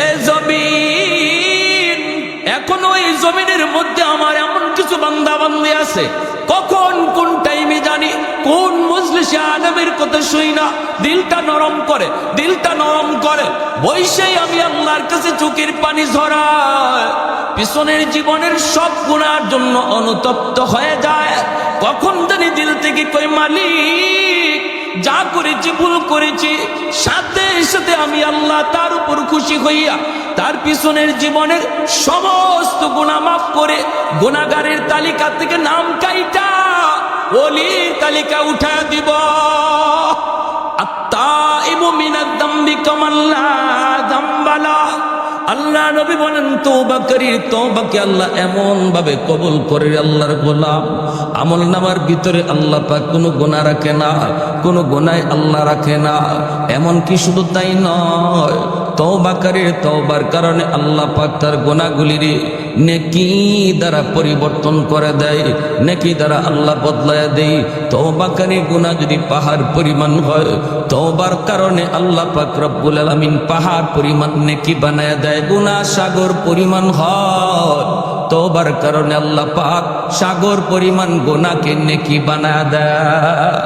এ জমিন, এখনো এই জমিনের মধ্যে আমার এমন কিছু বান্দা বান্দি আছে, কখন কোন টাইমে জানি কোন মজলিসে আদমের কথা শুই না দিলটা নরম করে, দিলটা নরম করে বৈশাই আমি আল্লাহর কাছে চোখের পানি ঝরায়, পিছনের জীবনের সব গুনার জন্য অনুতপ্ত হয়ে যায়। কখন জানি দিল থেকে কই মালিক যা করেছি ভুল করেছি, সাথে সাথে আমি আল্লাহ তার উপর খুশি হইয়া তার পিছনের জীবনের সমস্ত গুনাহ মাফ করে গুনাহগারের তালিকা থেকে নাম কাইটা ওলির তালিকা উঠা দিব। আত্তাইবু মিনাদ যামবি কামাল্লা যামবালা। আল্লাহ নবী বলেন তওবাকারীর তওবাকে আল্লাহ এমন ভাবে কবুল করে, আল্লাহর গোলাম আমল নামার ভিতরে আল্লাহ পাক কোনো গুনাহ রাখে না, কোনো গুনাহ আল্লাহ রাখে না। এমন কি শুধু তাই নয়, তওবাকারীর তওবার কারণে আল্লাহ পাক তার গুনাহগুলির নেকি দ্বারা পরিবর্তন করে দেয়, নেকি দ্বারা আল্লাহ বদলায় দেয়। তওবাকারী গুনাহ যদি পাহাড় পরিমাণ হয়, তওবার কারণে আল্লাহ পাক রব্বুল আলামিন পাহাড় পরিমাণ নেকি বানায় দেয়। গুনাহ সাগর পরিমাণ হয়, তওবার কারণে আল্লাহ পাক সাগর পরিমাণ গুনাহকে নেকি বানায় দেয়।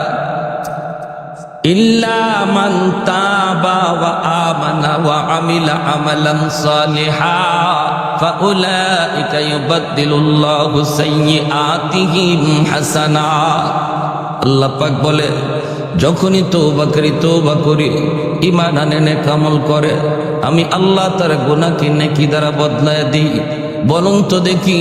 ইল্লা মান তাবা ওয়া আমানা ওয়া আমিলা আমালান সালিহা ফাউলাইকা ইউবাদদিলুল্লাহু সাইয়্যাতিহিম হাসানাত। আল্লাহ পাক বলে যখনই তওবা করি ঈমান আনে নেক আমল করে, আমি আল্লাহ তার গুনাহকে নেকি দ্বারা বদলায় দিই। বলুন তো দেখি,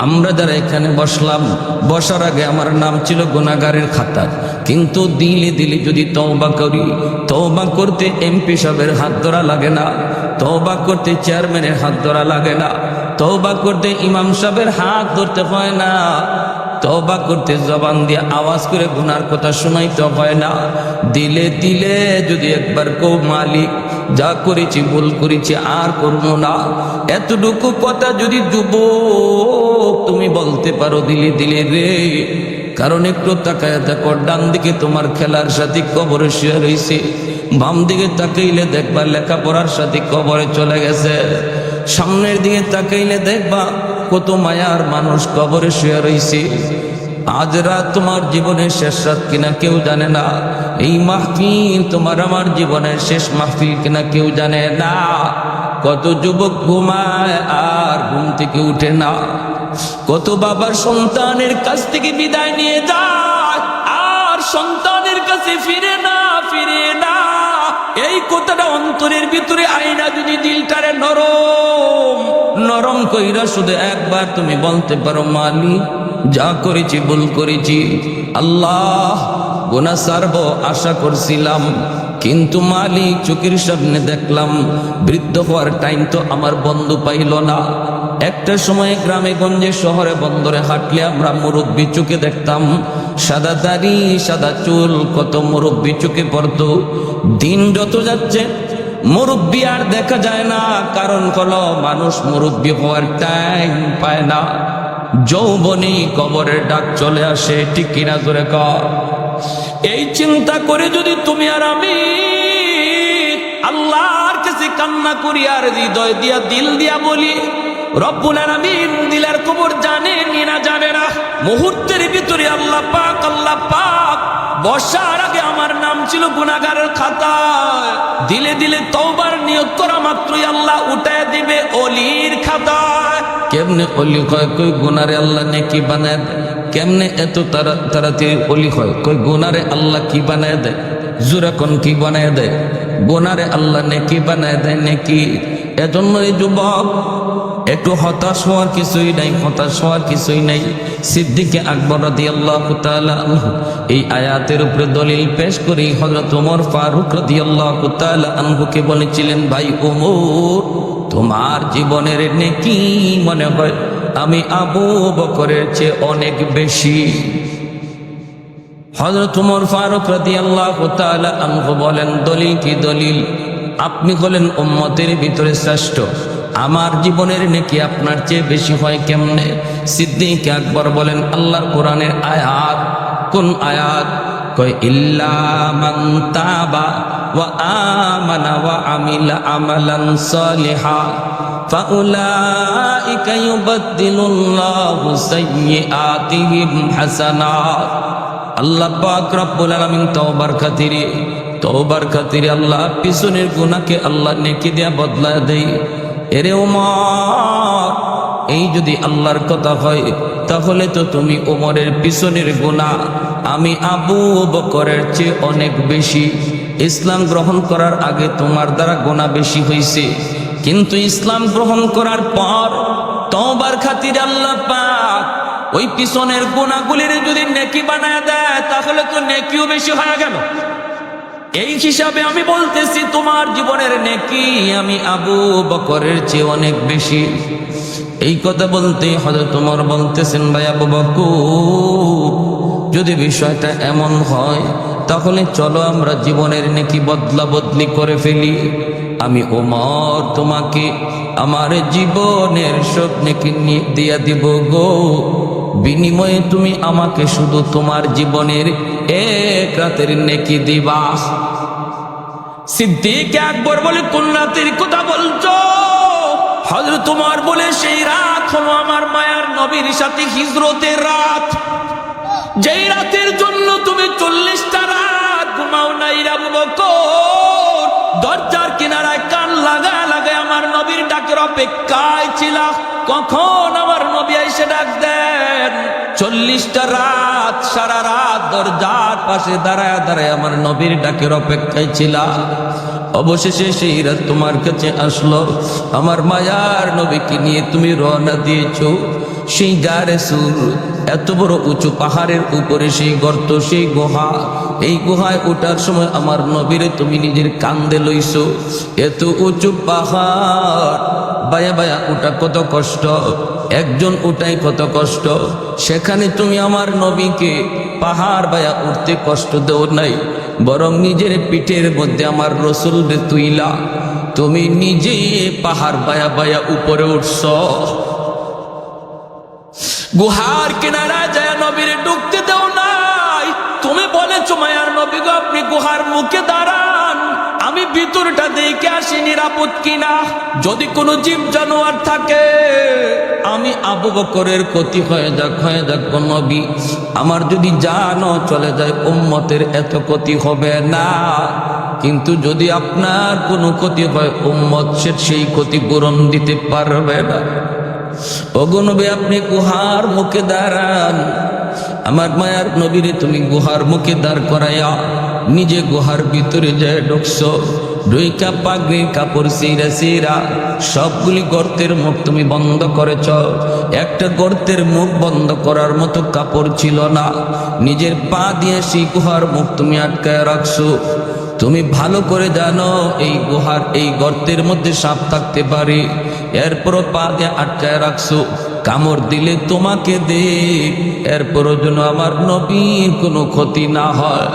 আমরা যারা এখানে বসলাম, বসার আগে আমার নাম ছিল গুনাহগারের খাতায়, কিন্তু দিলে দিলে যদি তওবা করি, তওবা করতে এমপি সাহেবের হাত ধরা লাগে না, তওবা করতে চেয়ারম্যানের হাত ধরা লাগে না, তওবা করতে ইমাম সাহেবের হাত ধরতে হয় না, তওবা করতে জবান দিয়ে আওয়াজ করে গুনার কথা শোনাইতে হয় না। দিলে দিলে যদি একবার কও মালিক যা করেছি ভুল করেছি আর করবো না, এতটুকু কথা যদি যুবক তুমি বলতে পারো দিলে দিলে রে, কারণ একটু তাকায় দেখো ডান দিকে তোমার খেলার সাথে কবরে শুয়ে রয়েছে, বাম দিকে তাকাইলে দেখবা লেখাপড়ার সাথে কবরে চলে গেছে, সামনের দিকে তাকাইলে দেখবা কত মায়ার মানুষ কবরে শুয়ে রয়েছে। আজ রাত তোমার জীবনের শেষ রাত কিনা কেউ জানে না, এই মাহফিল তোমার আমার জীবনের শেষ মাহফিল কিনা কেউ জানে না। কত যুবক ঘুমায় আর ঘুম থেকে উঠে না, কত বাবার সন্তানের কাছ থেকে বিদায় নিয়ে যায় আর সন্তানের কাছে ফিরে না। এই কথাটা অন্তরের ভিতরে আইনা যদি দিলটারে নরম নরম কইরা শুধু একবার তুমি বলতে পারো মালিক যা করেছি ভুল করেছি, আল্লাহ গুনাহ ছাড়বো আশা করছিলাম, কিন্তু মালিক চোখের সামনে দেখলাম বৃদ্ধ হওয়ার টাইম তো আমার বন্ধু পাইল না। একটা সময় গ্রামে গঞ্জে শহরে বন্দরে হাঁটলে আমরা মুরব্বী চোখে দেখতাম, সাদা দাড়ি সাদা চুল, কত মুরব্বী চোখে পড়তো। দিন যত যাচ্ছে মুরব্বী আর দেখা যায় না, কারণ হলো মানুষ মুরব্বী হওয়ার টাইম পায় না। যৌবনী কবরের ডাক চলে আসে, ঠিক কিনা জোরে কর। এই চিন্তা করে যদি তুমি আর আমি আল্লাহর কাছে কান্না করি আর হৃদয় দিয়া দিল দিয়া বলি, রব্বুল আলামিন দিলের খবর জানে না জানে না, মুহূর্তের ভিতরে আল্লাহ পাক বসার আগে আমার নাম ছিল গুনাহগারের খাতায়, দিলে দিলে তওবার নিয়ত করা মাত্রই আল্লাহ উঠায় দিবে অলির খাতায়। কেমনে অলি হয়? কই গুনারে আল্লাহ নেকি বানায় দেয়। কেমনে এত তাড়াতাড়ি অলি হয়? কই গুনারে আল্লাহ কি বানায় দেয়? জুরাকন কি বানায় দেয়? গুনারে আল্লাহ নেকি বানায় দেয় নেকি। এজন্য এই যুবক একটু হতাশ হওয়ার কিছুই নাই, হতাশ হওয়ার কিছুই নাই। সিদ্দিকে আকবর রাদিয়াল্লাহু তাআলা আনহু এই আয়াতের উপরে দলিল পেশ করে হযরত ওমর ফারুক রাদিয়াল্লাহু তাআলা আনহুকে বলেছিলেন, ভাই ওমর, তোমার জীবনের নেকি মনে হয় আমি আবু বকরের চেয়ে অনেক বেশি। হযরত ওমর ফারুক রাদিয়াল্লাহু তাআলা আনহু বলেন, দলিল কি দলিল? আপনি হলেন উম্মতের ভিতরে শ্রেষ্ঠ, আমার জীবনের নেকি আপনার চেয়ে বেশি হয় কেমনে? সিদ্দিক আকবর বলেন, আল্লাহর কোরআনের আয়াত। কোন আয়াত? কয় ইল্লা মান তাবা ওয়া আমানা ওয়া আমিলা আমালান সালিহা ফাউলাইকা ইউবাদদিলুল্লাহু সাইয়্যাতিহিম হাসানাত। আল্লাহ পাক রব্বুল আলামিন তওবার খাতিরে আল্লাহ পিছনের গুনাহকে আল্লাহ নেকি দিয়া বদলা দেয়। এরে ওমর, এই যদি আল্লাহর কথা হয় তাহলে তো তুমি ওমরের পিছনের গুনাহ আমি আবু বকরের চেয়ে অনেক বেশি। ইসলাম গ্রহণ করার আগে তোমার দ্বারা গুনাহ বেশি হয়েছে, কিন্তু ইসলাম গ্রহণ করার পর তওবার খাতিরে আল্লাহ পাক ওই পিছনের গুনাহগুলির যদি নেকি বানায় দেয় তাহলে তো নেকিও বেশি হয়ে গেল। এই হিসাবে আমি বলতেছি তোমার জীবনের নেকি আমি আবু বকরের চেয়ে অনেক বেশি। এই কথা বলতে হযরত ওমর বলতেছেন, ভাই আবু বকর, যদি বিষয়টা এমন হয় তাহলে চলো আমরা জীবনের নেকি বদলা বদলি করে ফেলি। আমি ওমর তোমাকে আমার জীবনের সব নেকি দিয়া দিব গো, বিনিময়ে তুমি আমাকে শুধু তোমার জীবনের এক রাতের নেকি দিবা। সিদ্দিক আকবর বলে, কোন রাতের কথা বলছো? হযরত ওমর বলে, সেই রাত হলো আমার মায়ার নবীর সাথে হিজরতের রাত, যেই রাতের জন্য তুমি 40টা রাত ঘুমাও নাই আবু বকর। দরজার কিনারায় কান লাগায় লাগায় আমার নবীর ডাকের অপেক্ষায় ছিলা, কখন আমার নবী এসে ডাক দেন। 40টা রাত সারা রাত দরজার পাশে দাঁড়ায় দাঁড়ায় আমার নবীর ডাকের অপেক্ষায় ছিলা। অবশেষে সেই রাত তোমার কাছে আসলো, আমার মায়ার নবীকে নিয়ে তুমি রওনা দিয়েছো সেই গারে সুর, এত বড় উঁচু পাহাড়ের উপরে সেই গর্ত, সেই গুহা। এই গুহায় ওঠার সময় আমার নবীরে তুমি নিজের কান্দে লইছো। এত উঁচু পাহাড় বায়া বায়া ওঠা কত কষ্ট, একজন ওঠাই কত কষ্ট, সেখানে তুমি আমার নবীকে পাহাড় বায়া উঠতে কষ্ট দেও নাই, বরং নিজের পিঠের মধ্যে আমার রসুলকে তুইলা তুমি নিজে পাহাড় বায়া বায়া উপরে উঠছ। গুহার কিনারায় যায় নবীর ঢুকতে দেও নাই, তুমি বলেছো মায়ার নবী গো আপনি গুহার মুখে দাঁড়ান, আমি ভিতরটা দেখে আসি নিরাপদ কিনা, যদি কোনো জীব জানোয়ার থাকে আমি আবু বকরের ক্ষতি হয়ে যাক গো নবী, আমার যদি জানও চলে যায় উম্মতের এত ক্ষতি হবে না, কিন্তু যদি আপনার কোনো ক্ষতি হয় উম্মত সেই ক্ষতিপূরণ দিতে পারবে না। ওগো নবী আপনি গুহার মুখে দাঁড়ান, আমার মায়ার নবীরে তুমি গুহার মুখে দাঁড় করাইয়া নিজে গুহার ভিতরে যায় ঢুকছো, ঢুইকা পাগড়ির কাপড় সিরা সিরা সবগুলি গর্তের মুখ তুমি বন্ধ করেছ, একটা গর্তের মুখ বন্ধ করার মতো কাপড় ছিল না, নিজের পা দিয়ে সেই গুহার মুখ তুমি আটকায় রাখছো। তুমি ভালো করে জানো এই গুহার এই গর্তের মধ্যে সাপ থাকতে পারে, এরপরও পা দিয়ে আটকায় রাখছো, কামড় দিলে তোমাকে দেখ, এরপরও যেন আমার নবীর কোনো ক্ষতি না হয়।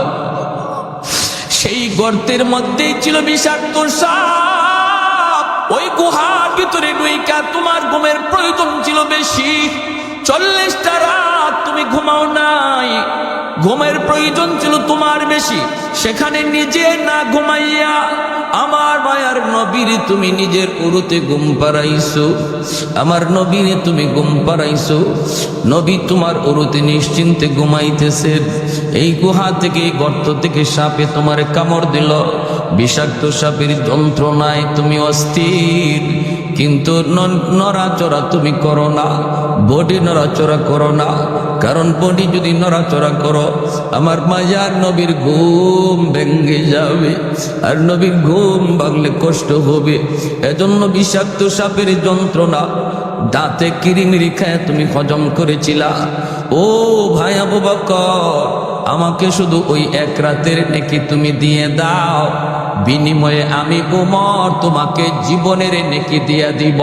সেই গর্তের মধ্যেই ছিল বিষাক্ত সাপ, ওই গুহার ভিতরে ঢুইকা তোমার ঘুমের প্রয়োজন ছিল বেশি। 40টা রাত তুমি ঘুমাও নাই, ঘুমের প্রয়োজন ছিল তোমার বেশি, সেখানে নিজে না ঘুমাইয়া আমার মায়ার নবীরে তুমি নিজের উরুতে ঘুম পাড়াইছো, আমার নবীরে তুমি ঘুম পাড়াইছো, নবী তোমার উরুতে নিশ্চিন্তে ঘুমাইতেছেন। এই গুহা থেকে এই গর্ত থেকে সাপে তোমার কামড় দিল, বিষাক্ত সাপের যন্ত্রণায় তুমি অস্থির, কিন্তু নড়াচড়া তুমি করো না, বডি নড়াচড়া করো না, কারণ বডি যদি নড়াচড়া করো আমার মায়ার নবীর ঘুম ভেঙে যাবে, আর নবীর ঘুম ভাঙলে কষ্ট হবে। এজন্য বিষাক্ত সাপের যন্ত্রণা দাঁতে কিরিমিরি খায় তুমি হজম করেছিলা। ও ভাই আবু বকর, আমাকে শুধু ওই এক রাতের নেকি তুমি দিয়ে দাও, বিনিময়ে আমি ওমর তোমাকে জীবনের নেকি দিয়ে দিব।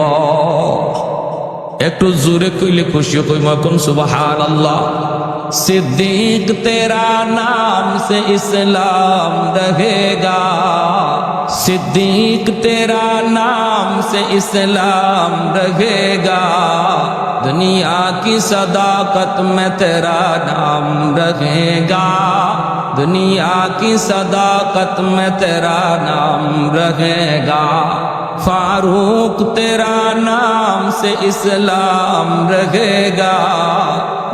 একটু জোরে কইলে খুশি কইমা কোন সুবহানাল্লাহ। सिद्दीक तेरा नाम से इस्लाम रहेगा, सिद्दीक तेरा नाम से से इस्लाम रहेगा, दुनिया की सदाकत में तेरा नाम रहेगा, दुनिया की सदाकत में तेरा नाम रहेगा। फारूक तेरा नाम से इस्लाम रहेगा,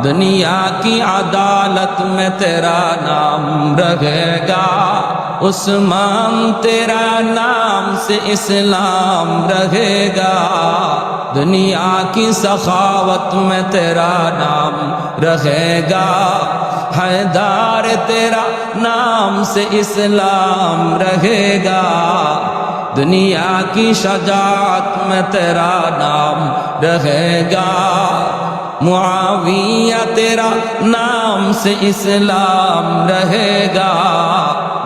दुनिया की अदालत में तेरा नाम रहेगा। उस्मान तेरा नाम से इस्लाम रहेगा, दुनिया की सखावत में तेरा नाम रहेगा। हैदर तेरा नाम से इस्लाम रहेगा, दुनिया की शजाअत में तेरा नाम रहेगा। मुआविया तेरा नाम से इस्लाम रहेगा,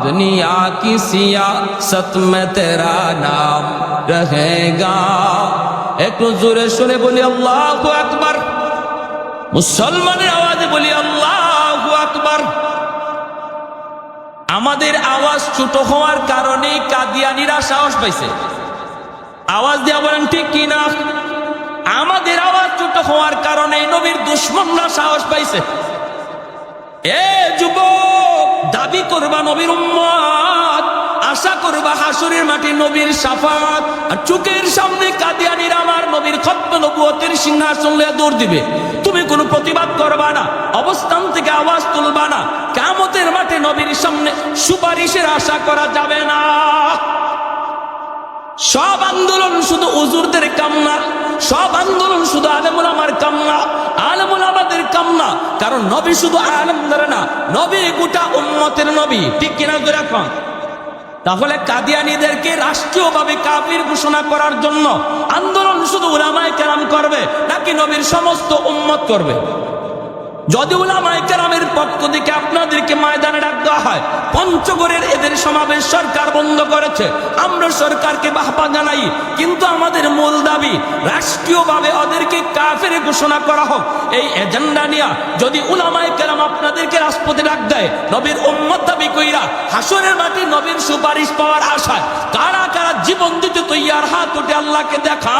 दुनिया की सियासत में तेरा नाम रहेगा। एक जोरे सुने बोली अल्लाहु আকবার, মুসলমানের আওয়াজে বলি আল্লাহু আকবার। আমাদের আওয়াজ ছোট হওয়ার কারণে কাদিয়ানীরা সাহস পাইছে। আওয়াজ দিয়া বলেন ঠিক কি না? আমাদের আওয়াজ ছোট হওয়ার কারণে নবীর দুশমনরা সাহস পাইছে। এ যুবক, দাবি করবা নবীর উম্মত, আশা করবা হাসরের মাঠে নবীর শাফাত, আর চোখের সামনে কাদিয়ানীরা আমার নবীর খতম নবুয়তের সিংহাসন লইয়া দৌড় দিবে। তুমি কোনো প্রতিবাদ করবা না, অবস্থান থেকে আওয়াজ তুলবা না। কিয়ামতের মাঠে নবীর সামনে সুপারিশের আশা করা যাবে না। সব আন্দোলন শুধু হুজুরদের কাম না, সব আন্দোলন শুধু আলেম ওলামার কাম না, আলেম ওলামাদের কাম না। কারণ নবী শুধু আলেমদের না, নবী গোটা উম্মতের নবী, ঠিক কিনা জোরে কোন? তাহলে কাদিয়ানীদেরকে রাষ্ট্রীয়ভাবে কাফির ঘোষণা করার জন্য আন্দোলন শুধু উলামায়ে কেরাম করবে নাকি নবীর সমস্ত উম্মত করবে? যদি উলামায়ে কেরামের পক্ষ থেকে আপনাদেরকে ময়দানে ডাক দেওয়া হয়, পঞ্চগড়ের এদের সমাবেশ সরকার বন্ধ করেছে, আমরা সরকারকে বাহবা জানাই, কিন্তু আমাদের মূল দাবি রাষ্ট্রীয়ভাবে ওদেরকে কাফের ঘোষণা করা হোক। এই এজেন্ডা নিয়ে যদি উলামায়ে কেরাম আপনাদেরকে রাজপথে ডাক দেয়, নবীর উম্মত দাবি কইরা হাসরের মাঠে নবীর সুপারিশ পাওয়ার আশায় কারা কারা জীবন দিতে তৈয়ার, হাত উঠে আল্লাহকে দেখা।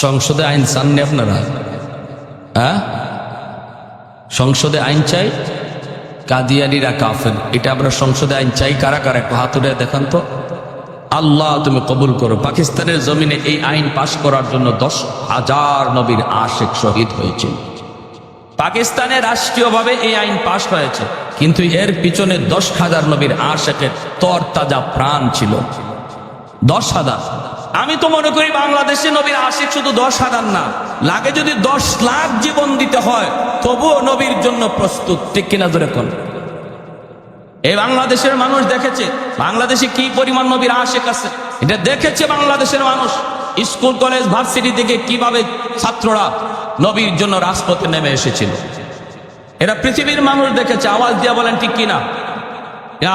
সংসদে আইন চাননি আপনারা? হ্যাঁ, সংসদে আইন চাই, কাদিয়ানীরা কাফের, এটা আমরা সংসদে আইন চাই। কারা কারা একটু হাত উঠে দেখান তো। আল্লাহ তুমি কবুল করো। পাকিস্তানের জমিনে এই আইন পাশ করার জন্য 10,000 নবীর আশিক শহীদ হয়েছে। পাকিস্তানে রাষ্ট্রীয়ভাবে এই আইন পাশ হয়েছে, কিন্তু এর পিছনে 10,000 নবীর আশিকের তরতাজা প্রাণ ছিল। 10,000। আমি তো মনে করি বাংলাদেশে নবীর আশিক শুধু 10,000 না, লাগে যদি 10 লাখ জীবন দিতে হয় তবুও নবীর জন্য প্রস্তুত, ঠিক কিনা জোরে কোন? এই বাংলাদেশের মানুষ দেখেছে বাংলাদেশে কি পরিমাণ নবীর আশিক আছে, এটা দেখেছে বাংলাদেশের মানুষ। স্কুল কলেজ ভার্সিটি থেকে কিভাবে ছাত্ররা নবীর জন্য রাজপথে নেমে এসেছিল, এরা পৃথিবীর মানুষ দেখেছে। আওয়াজ দিয়া বলেন ঠিক কিনা?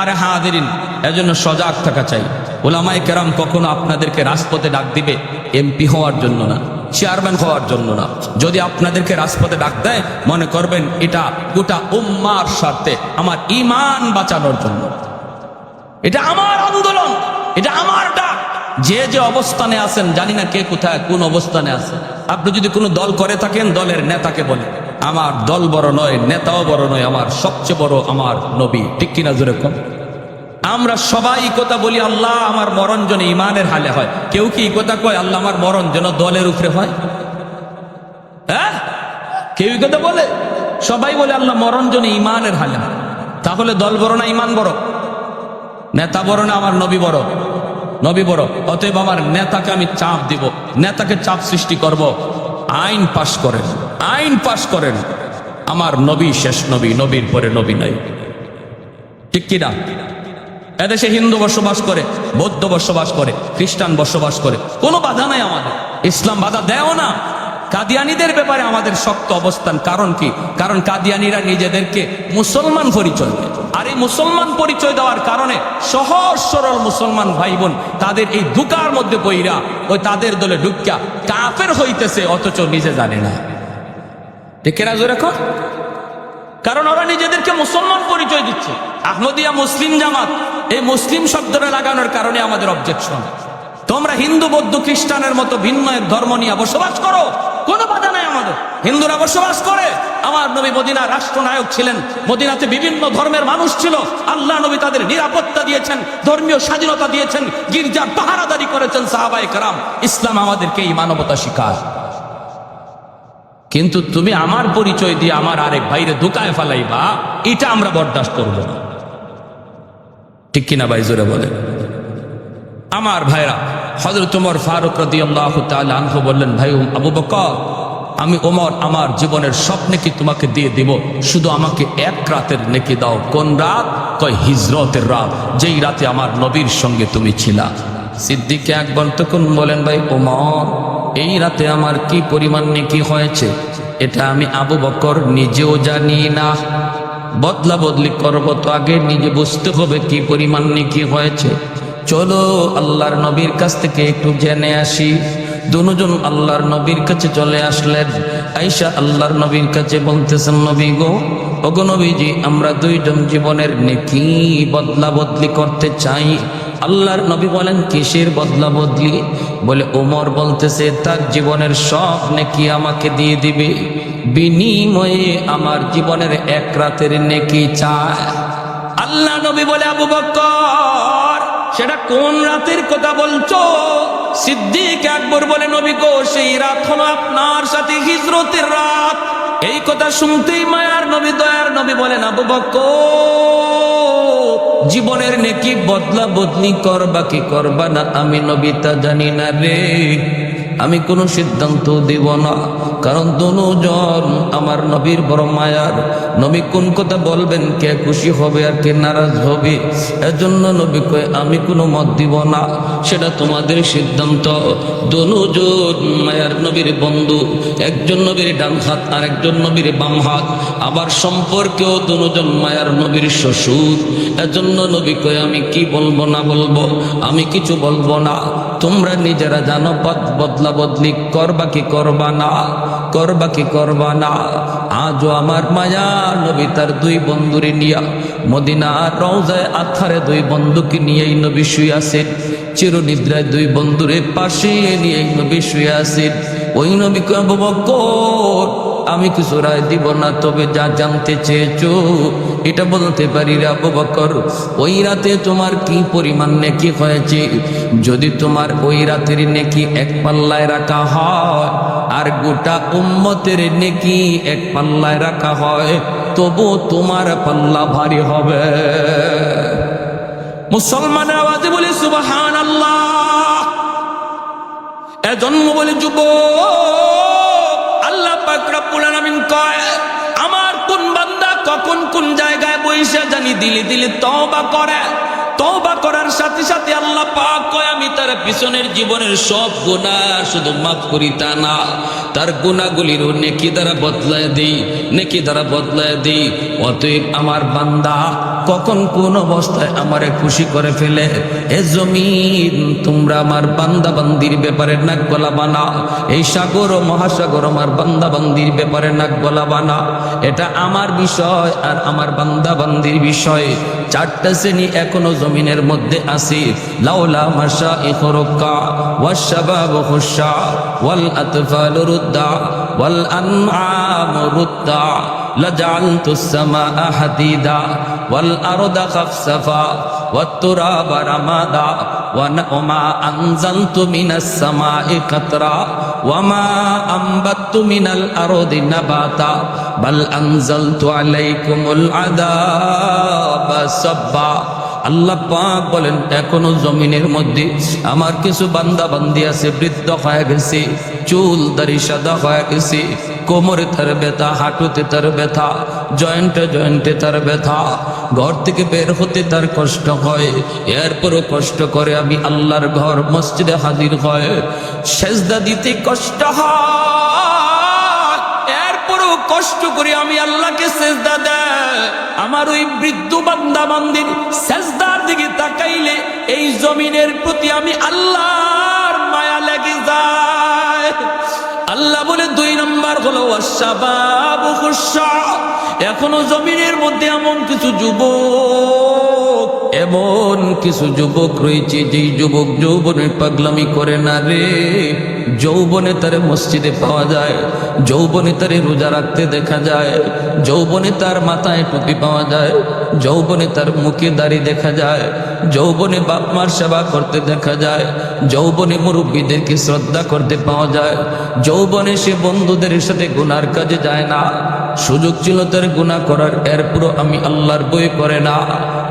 আরে হাজিরিন, এজন্য সজাগ থাকা চাই। উলামায়ে কেরাম কখনো আপনাদেরকে রাজপথে ডাক দিবে এমপি হওয়ার জন্য না, চেয়ারম্যান হওয়ার জন্য না। যদি আপনাদেরকে রাজপথে ডাক দেয়, মনে করবেন এটা গোটা উম্মার স্বার্থে, আমার ঈমান বাঁচানোর জন্য। এটা আমার আন্দোলন, এটা আমার ডাক। যে যে অবস্থানে আছেন, জানি না কে কোথায় কোন অবস্থানে আছে, আপনি যদি কোনো দল করে থাকেন, দলের নেতাকে বলে আমার দল বড় নয়, নেতাও বড় নয়, আমার সবচেয়ে বড় আমার নবী, ঠিক কিনা জোরে কোন? আমরা সবাই কথা বলি আল্লাহ আমার মরণ যেন ইমানের হালে হয়। কেউ কি কথা কয় আল্লাহ আমার মরণ যেন দলের উপরে হয়? হ্যাঁ, কেউ কথা বলে? সবাই বলে আল্লাহ মরণ যেন ইমানের হালে হয়। তাহলে দল বড় না ইমান বড়? নেতা বড় না আমার নবী বড়? নবী বড়। অতএব আমার নেতাকে আমি চাপ দিব, নেতাকে চাপ সৃষ্টি করব, আইন পাশ করেন, আইন পাশ করেন। আমার নবী শেষ নবী, নবীর পরে নবী নাই, ঠিক কিনা? এদেশে হিন্দু বসবাস করে, বৌদ্ধ বসবাস করে, খ্রিস্টান বসবাস করে, কোনো বাধা নাই আমাদের। ইসলাম বাধা দেয় না, কাদিয়ানীদের ব্যাপারে আমাদের শক্ত অবস্থান। কারণ কি? কারণ কাদিয়ানীরা নিজেদেরকে মুসলমান পরিচয় দেয়, আর এই মুসলমান পরিচয় দেওয়ার কারণে সহজ সরল মুসলমান ভাই বোন তাদের এই ধোঁকার মধ্যে পইরা ওই তাদের দলে ঢুকিয়া কাফের হইতেছে, অথচ নিজে জানে না। ঠিক না জোরে কর? কারণ ওরা নিজেদেরকে মুসলমান পরিচয় দিচ্ছে। আহমদিয়া মুসলিম জামাত, এই মুসলিম শব্দটা লাগানোর কারণে আমাদের অবজেকশন। তোমরা হিন্দু বৌদ্ধ খ্রিস্টানের মতো ভিন্ন এক ধর্ম নিয়ে বসবাস করো, কোনো বাধা নাই আমাদের। হিন্দুরা বসবাস করে, আমার নবী মদিনার রাষ্ট্রনায়ক ছিলেন, মদিনাতে বিভিন্ন ধর্মের মানুষ ছিল, আল্লাহ নবী তাদের নিরাপত্তা দিয়েছেন, ধর্মীয় স্বাধীনতা দিয়েছেন, গির্জার পাহারাদারি করেছেন সাহাবায়ে কেরাম। ইসলাম আমাদেরকে এই মানবতা শিখায়। কিন্তু তুমি আমার পরিচয় দিয়ে আমার আরেক ভাইরে ধোঁকায় ফেলাইবা, এটা আমরা বরদাস্ত করব না। ঠিক কিনা ভাই? জোরে বলে। আমার ভাইরা, হযরত ওমর ফারুক রাদিয়াল্লাহু তাআলা আনহু বললেন, ভাই আবু বকর, আমি ওমর আমার জীবনের সব নেকি তোমাকে দিয়ে দিব, শুধু আমাকে এক রাতের নেকি দাও। কোন রাত? কয় হিজরতের রাত, যেই রাতে আমার নবীর সঙ্গে তুমি ছিলা। সিদ্দিক আকবর তখন বলেন, ভাই ওমর, এই রাতে আমার কি পরিমাণ নেকি হয়েছে এটা আমি আবু বকর নিজেও জানি না। বদলা বদলি করবো তো আগে নিজে বুঝতে হবে কি পরিমাণ নেকি হয়েছে। চলো আল্লাহর নবীর কাছ থেকে একটু জেনে আসি। দুজন আল্লাহর নবীর কাছে চলে আসলেন। আয়েশা আল্লাহর নবীর কাছে বলতেছেন, নবী গো, ওগো নবীজি, আমরা দুইজন জীবনের নেকি বদলা বদলি করতে চাই। আল্লাহর নবী বলেন, কিসের বদলা বদলি? বলে ওমর বলতেছে তার জীবনের সব নেকি আমাকে দিয়ে দিবে, বিনিময়ে আমার জীবনের এক রাতের নেকি চায়। আল্লাহ নবী বলে, আবু বকর, সেটা কোন রাতের কথা বলছো? সিদ্দিক আকবর বলে, নবী গো, সেই রাত হলো আপনার সাথে হিজরতের রাত। এই কথা শুনতেই মায়ার নবী, দয়ার নবী বলেন, আবু বকর, জীবনের নেকি বদলা বদলি করবা কি করবা না আমি নবী তা জানি না রে। আমি কোনো সিদ্ধান্ত দিব না, কারণ দুজন আমার নবীর বড় মায়ার। নবী কোন কথা বলবেন, কে খুশি হবে আর কে নারাজ হবে, এজন্য নবী কয় আমি কোনো মত দিব না, সেটা তোমাদের সিদ্ধান্ত। দুজন মায়ার নবীর বন্ধু, একজন নবীর ডান হাত আর একজন নবীর বাম হাত, আবার সম্পর্কেও দুজন মায়ার নবীর শ্বশুর। এজন্য নবী কয় আমি কি বলবো না বলবো, আমি কিছু বলবো না, তোমরা নিজেরা জানো বদলা বদলি করবা কি করবা না, করবা কি করবা না। আজও আমার মায়া নবী তার দুই বন্ধুরে নিয়া মদিনার রওজায়ে আতহারে দুই বন্ধুকে নিয়েই নবী শুয়ে আছেন। চিরনিদ্রায় দুই বন্ধুরে পাশে নিয়ে নবী শুয়ে আছেন। ওই নবী কয়, আবু বকর, আমি কিছু রায় দিব না, তবে যা জানতে চেয়েছো এটা বলতে পারি রে আবু বকর। ওই রাতে তোমার কি পরিমাণ নেকি হয়েছে? যদি তোমার ওই রাতের নেকি এক পাল্লায় রাখা হয় আর গোটা উম্মতের নেকি এক পাল্লায় রাখা হয়, তবু তোমার পাল্লা ভারী হবে। মুসলমানের আওয়াজে বলি সুবহানাল্লাহ। এজন্য বলি যুবক, আল্লাহ পাক রব্বুল আলামিন কয়, আমার কোন বান্দা কখন কোন জায়গায় বইসা জানি দিলে দিলে তওবা করে, তওবা করার সাথে সাথে আল্লাহ পাক কয় আমি তার পিছনের জীবনের সব গুনাহ শুধু মাফ করি তা না, তার গুনাহগুলিরও নেকি দ্বারা বদলায় দিই, নেকি দ্বারা বদলায় দিই। অতএব আমার বান্দা কখন কোন অবস্থায় আমারে খুশি করে ফেলে, এ জমিন তোমরা আমার বান্দা বান্দির ব্যাপারে নাক গলাবা না। এই সাগর ও মহাসাগর আমার বান্দা বান্দির ব্যাপারে নাক গলাবা না। এটা আমার বিষয় আর আমার বান্দা বান্দির বিষয়। চারটা শ্রেণী এখনো জমিনের মধ্যে আছে। লাউলা মাশাইখু রুক্কা ওয়াশ শাবাবু খুশা ওয়াল আতফালু রুদ্দা ওয়াল আনআমু রুদ্দা লাজআলতুস সামাআ হাদিদা ওয়াল আরদা খাফসাফা ওয়াত তুরাবা রামাদা ওয়া আনজালতু মিনাস সামাই কাতরা ওয়া মা আমবাততু মিনাল আরদি নাবাতা বাল আনজালতু আলাইকুমুল আযাবা সাব্বা। আল্লাহ পাক বলেন, এখনো জমিনের মধ্যে আমার কিছু বান্দা বান্দি আছে, বৃদ্ধ হয়ে গেছে, চুল দাড়ি সাদা হয়ে গেছে, কোমরে তার ব্যথা, হাঁটুতে তার ব্যথা, জয়েন্টে জয়েন্টে তার ব্যথা, ঘর থেকে বের হতে তার কষ্ট হয়, এরপরও কষ্ট করে আমি আল্লাহর ঘর মসজিদে হাজির হয়, সেজদা দিতে কষ্ট হয়। কষ্ট করে আমি আল্লাহকে সেজদা দেয়, আমার ওই বৃদ্ধ বান্দা বান্দির সেজদার দিকে তাকাইলে এই জমিনের প্রতি আমি আল্লাহর মায়া লেগে যায়। আল্লাহ বলে 2 নম্বর হলো ওয়াশাবাবু খুশা। এখনো জমিনের মধ্যে এমন কিছু যুবক রয়েছে যেই যুবক যৌবনের পাগলামি করে না রে। যৌবনে তারে মসজিদে পাওয়া যায়, যৌবনে তারে রোজা রাখতে দেখা যায়, যৌবনে তার মাথায় টুপি পাওয়া যায়, যৌবনে তার মুখে দাড়ি দেখা যায়, যৌবনে বাপ মার সেবা করতে দেখা যায়, যৌবনে মুরব্বীদেরকে শ্রদ্ধা করতে পাওয়া যায়, যৌবনে সে বন্ধুদের সাথে গুনার কাজে যায় না। সুযোগ ছিল তার গুনাহ করার, এরপরও আমি আল্লাহর ভয় করে না।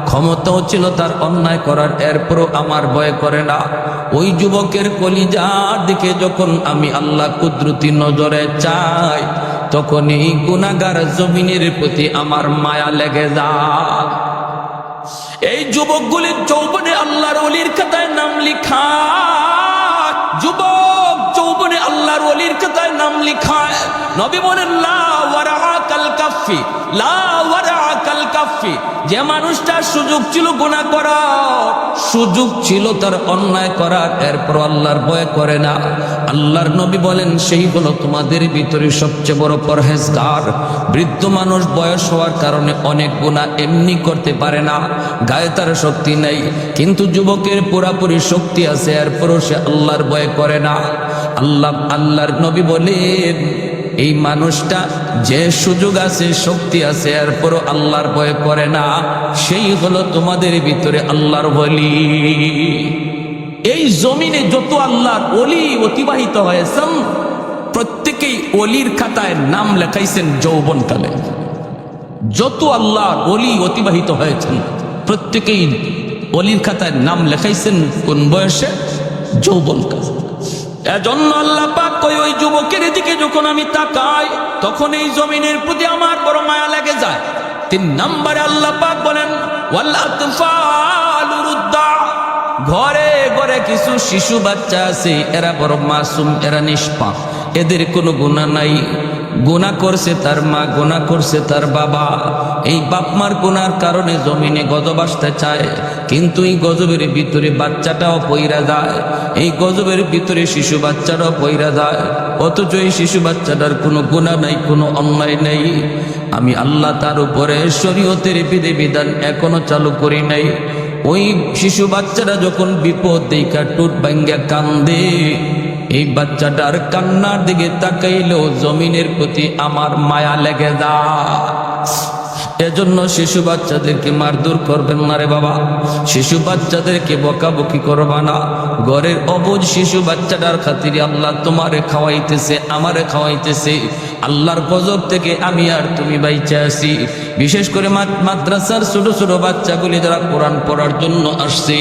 ক্ষমতাও ছিল তার অন্যায় করার, এরপরও আমার ভয় করে না। ওই যুবকের কলিজার দিকে যখন আমি আল্লাহ কুদরতি নজরে চাই, তখন এই গুনাহগার জমিনের প্রতি আমার মায়া লেগে যায়। এই যুবকগুলির যৌবনে আল্লাহর ওলির খাতায় নাম লিখা, যুবক যৌবনে আল্লাহর ওলির খাতায় নাম লিখায়। নবী বলেন লা ওয়ারাকাল কাফি, লা ওয়ারাকাল কাফি। যে মানুষটার সুযোগ ছিল গুনাহ করার, সুযোগ ছিল তার অন্যায় করার, এরপর আল্লাহর ভয় করে না, আল্লাহর নবী বলেন সেই হলো তোমাদের ভিতরে সবচেয়ে বড় পরহেজগার। বৃদ্ধ মানুষ বয়স হওয়ার কারণে অনেক গুনাহ এমনি করতে পারে না, গায়ে তার শক্তি নেই, কিন্তু যুবকের পুরাপুরি শক্তি আছে, এরপরও সে আল্লাহর ভয় করে না। আল্লাহর নবী বলেন এই মানুষটা যে সুযোগ আছে, শক্তি আছে, এরপরও আল্লাহর ভয় করে না, সেই হলো তোমাদের ভিতরে আল্লাহর ওলি। এই জমিনে যত আল্লাহর ওলি অতিবাহিত হয়েছেন, প্রত্যেকেই ওলির খাতায় নাম লেখাইছেন যৌবনকালে। যত আল্লাহর ওলি অতিবাহিত হয়েছেন, প্রত্যেকেই ওলির খাতায় নাম লেখাইছেন কোন বয়সে? যৌবনকালে। এজন্য আল্লাহ পাক কই ওই যুবকের দিকে যখন আমি তাকাই, তখন এই জমিনের প্রতি আমার বড় মায়া লেগে যায়। 3 নম্বরে আল্লাহ পাক বলেন ওয়াল আতফালু রুদ্দা। ঘরে ঘরে কিছু শিশু বাচ্চা আছে, এরা বড় মাসুম, এরা নিষ্পাপ, এদের কোনো গুনাহ নাই। গুনাহ করছে তার মা, গুনাহ করছে তার বাবা। এই বাপ মার গুনার কারণে জমিনে গজব আসতে চায়, কিন্তু এই গজবের ভিতরে বাচ্চাটাও পইরা যায়, এই গজবের ভিতরে শিশু বাচ্চাটাও পইরা যায়, অথচ এই শিশু বাচ্চাটার কোনো গুনাহ নাই, কোনো অন্যায় নেই। আমি আল্লাহ তার উপরে শরীয়তের বিধিবিধান এখনো চালু করি নাই। ওই শিশু বাচ্চাটা যখন বিপদ দেখা টুট ভাঙ্গা কান্দে, এই বাচ্চাটার কান্নার দিকে তাকাইলেও জমিনের প্রতি আমার মায়া লেগে যায়। এজন্য শিশু বাচ্চাদেরকে মারধর করবেন না রে বাবা, শিশু বাচ্চাদেরকে বকাবকি করবা না। ঘরের অবুঝ শিশু বাচ্চাটার খাতিরে আল্লাহ তোমারে খাওয়াইতেছে, আমারে খাওয়াইতেছে। আল্লাহর গজব থেকে আমি আর তুমি বাইচে আছি। বিশেষ করে মাদ্রাসার ছোট ছোট বাচ্চাগুলি যারা কোরআন পড়ার জন্য আসছে,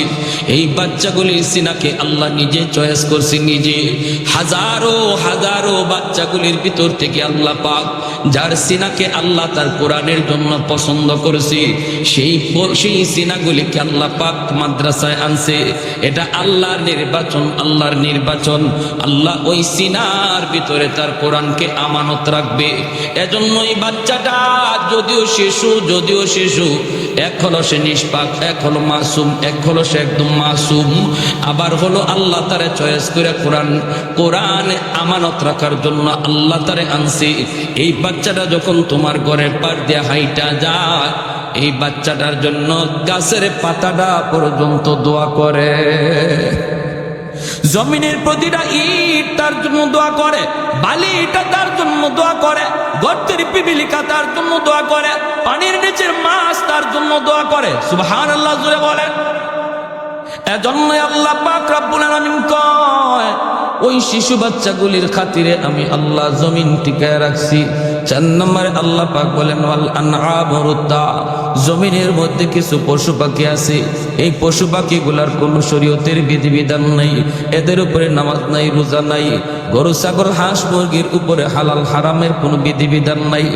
এই বাচ্চাগুলির সিনাকে আল্লাহ নিজে চয়েস করছে, নিজে। হাজারো হাজারো বাচ্চাগুলির ভিতর থেকে আল্লাহ পাক যার সিনাকে আল্লাহ তার কোরআনের জন্য পছন্দ করেছে, সেই সিনাগুলিকে আল্লাহ পাক মাদ্রাসায় আনছে। এটা আল্লাহর নির্বাচন, আল্লাহর নির্বাচন। আল্লাহ ওই সিনার ভিতরে তার কোরআনকে আমানত রাখবে। এজন্য এই বাচ্চাটা যদিও শিশু, এক হলো সে নিষ্পাক, এক হলো মাসুম, এক হলো সে একদম মাসুম, আবার হলো আল্লাহ তারে চয়েস করে কোরআন আমানত রাখার জন্য আল্লাহ তারে আনছে। এই বাচ্চাটা যখন তোমার ঘরের পার দিয়ে হাইটা যায়, এই বাচ্চাটার জন্য গাছের পাতাটা পর্যন্ত দোয়া করে, জমিনের প্রতিটা ইট তার জন্য দোয়া করে, বালিটা তার জন্য দোয়া করে, গর্তের পিপিলিকা তার জন্য দোয়া করে, পানির নিচের মাছ তার জন্য দোয়া করে। সুবহানাল্লাহ জোরে বলেন। এজন্য আল্লাহ পাক রব্বুল আলামিন কয় ওই শিশু বাচ্চাগুলির খাতিরে আমি আল্লাহ জমিন টিকায় রাখছি। 4 নম্বরে আল্লাহ পাক বলেন ওয়াল আনআম রুদ্দা। জমিনের মধ্যে কিছু পশু পাখি আছে, এই পশু পাখিগুলার কোনো শরীয়তের বিধিবিধান নাই, এদের উপরে নামাজ নাই, রোজা নাই। গরু ছাগল হাঁস মুরগির উপরে হালাল হারামের কোনো বিধিবিধান নাই।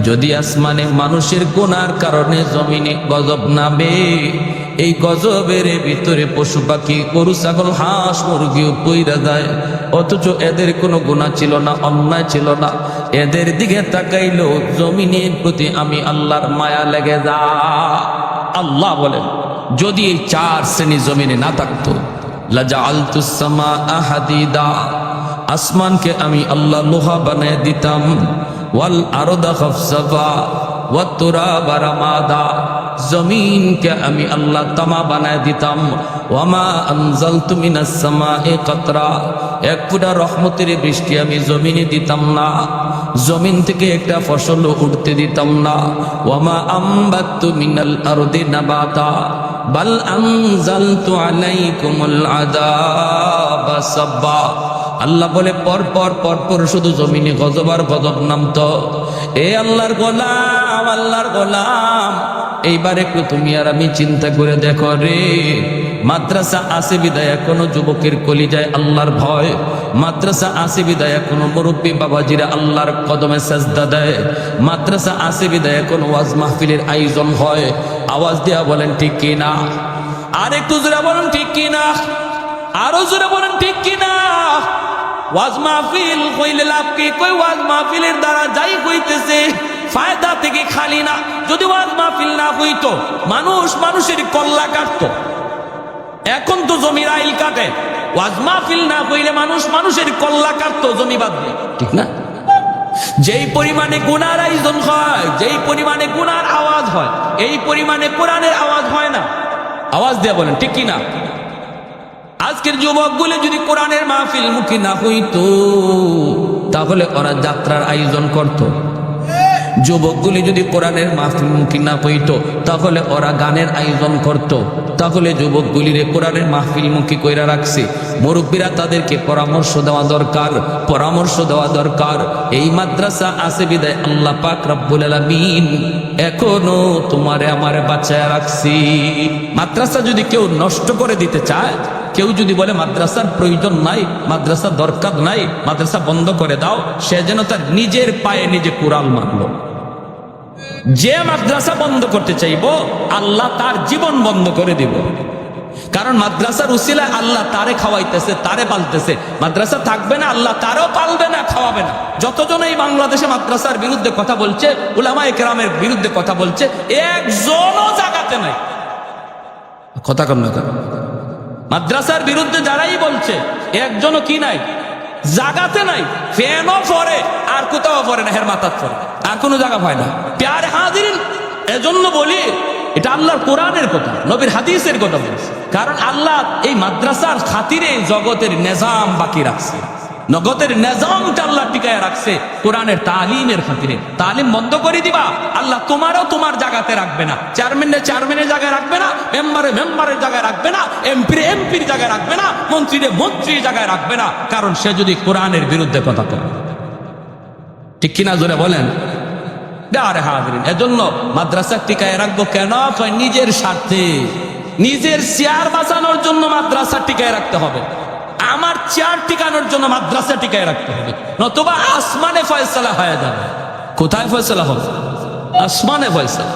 যদি আসমানে মানুষের গুনার কারণে জমিনে গজব নামে, এই গজবের ভিতরে পশু পাখি গরু ছাগল হাঁস মুরগিও পইরা যায়, অথচ এদের কোনো গুনাহ ছিল না, অন্যায় ছিল না। এদের দিকে তাকাইলো জমিনের প্রতি আমি আল্লাহর মায়া লেগে যা। আল্লাহ বলেন যদি এই চার শ্রেণী জমিনে না থাকতো, লাজাআলতুস সামাআ হাদিদা, আসমানকে আমি আল্লাহ লোহা বানায় দিতাম, ওয়াল আরদা খাফসাফা ওয়াত তুরাবা রামাদা, জমিনকে আমি আল্লাহ তামা বানায় দিতাম, ওয়ামা আনজালতু মিনাস সামাই কাতরা, এক ফোঁটা রহমতের বৃষ্টি আমি জমিনে দিতাম না, জমিন থেকে একটা ফসল উঠতে দিতাম না, ওয়ামা আমবাতু মিনাল আরদি নাবাতা বাল আনজালতু আলাইকুমুল আযাবা সাব্বা। আল্লাহ বলে পর শুধু জমিনে গজব আর গজব নামতো। এ আল্লাহর গোলাম, আল্লাহর গোলাম, এইবার একটু তুমি আর আমি চিন্তা করে দেখো রে, মাদ্রাসা আছে বিদায় এখনো যুবকের কলিজায় আল্লাহর ভয়, মাদ্রাসা আছে বিদায় এখনো মুরব্বী বাবাজিরা আল্লাহর কদমে সাজদা দেয়, মাদ্রাসা আছে বিদায় এখনো ওয়াজ মাহফিলের আয়োজন হয়। আওয়াজ দেয়া বলেন ঠিক কিনা? আর একটু জোরে বলেন ঠিক কিনা? আরো জোরে বলেন ঠিক কিনা? ওয়াজ মাহফিল কইলে লাভ কি? কই ওয়াজ মাহফিলের দ্বারা যাই হইতেছে ফায়দা থেকে খালি না। যদি ওয়াজ মাহফিল না হইতো মানুষ মানুষের কল্লা কাটতো, এখন তো জমির আইল কাটে। ওয়াজ মাহফিল না হইলে মানুষ মানুষের কল্লা কাটতো জমি বাদ দিয়ে, ঠিক না? যেই পরিমাণে গুনার আয়োজন হয়, যেই পরিমাণে গুনার আওয়াজ হয়, এই পরিমাণে কোরআনের আওয়াজ হয় না। আওয়াজ দিয়ে বলেন ঠিক কিনা? আজকের যুবকগুলো যদি কোরআনের মাহফিল মুখী না হইতো তাহলে ওরা যাত্রার আয়োজন করত। যুবকগুলি যদি কোরআনের মাহফিল মুখী না হইতো তাহলে ওরা গানের আয়োজন করত। তাহলে যুবকগুলিরে কোরআনের মাহফিল মুখী কইরা রাখছে। মুরব্বীরা তাদেরকে পরামর্শ দেওয়া দরকার, পরামর্শ দেওয়া দরকার। এই মাদ্রাসা আছে বিদায় আল্লাহ পাক রব্বুল আলামিন এখনো তোমারে আমারে বাঁচায় রাখছি। মাদ্রাসা যদি কেউ নষ্ট করে দিতে চায়, কেউ যদি বলে মাদ্রাসার প্রয়োজন নাই, মাদ্রাসা দরকার নাই, মাদ্রাসা বন্ধ করে দাও, সে যেন তার নিজের পায়ে নিজে কুড়াল মারল। যে মাদ্রাসা বন্ধ করতে চাইবো আল্লাহ তার জীবন বন্ধ করে দিব। কারণ মাদ্রাসার উসিলায় আল্লাহ তারে খাওয়াইতেছে, তারে পালতেছে। মাদ্রাসা থাকবে না, আল্লাহ তারও পালবে না, খাওয়াবে না। যতজন এই বাংলাদেশে মাদ্রাসার বিরুদ্ধে কথা বলছে, উলামায়ে কেরামের বিরুদ্ধে কথা বলছে, একজনও জাগাতে নাই। কথা কম না, মাদ্রাসার বিরুদ্ধে যারাই বলছে একজনও কি নাই, জাগাতে নাই। ফ্যানও পরে আর কোথাও পরে না, হের মাথার পরে আর কোনো জায়গা হয় না। প্যারে হাজিরিন, এজন্য বলি এটা আল্লাহর কোরআনের কথা, নবীর হাদিসের কথা বলছে। কারণ আল্লাহ এই মাদ্রাসার খাতিরে জগতের নিজাম বাকি রাখছে, নগদের নিজামটা আল্লাহ টিকায় রাখছে কোরআনের তালিমের খাতিরে। তালিম বন্ধ করে দিবা, আল্লাহ তোমারও তোমার জায়গাতে রাখবে না। চেয়ারম্যানের জায়গায় রাখবে না, মেম্বারের জায়গায় রাখবে না, এমপির জায়গায় রাখবে না, মন্ত্রীর জায়গায় রাখবে না। কারণ সে যদি কোরআনের বিরুদ্ধে কথা বলে, ঠিক কিনা জোরে বলেন? আরে হাজিরিন, এজন্য মাদ্রাসা টিকায় রাখবো কেন? নিজের স্বার্থে, নিজের চেয়ার বাঁচানোর জন্য মাদ্রাসা টিকায় রাখতে হবে। আমার চেয়ার টিকানোর জন্য মাদ্রাসা টিকায় রাখতে হবে, নতুবা আসমানে ফয়সালা হয়ে যাবে। কোথায় ফয়সালা হবে? আসমানে ফয়সালা।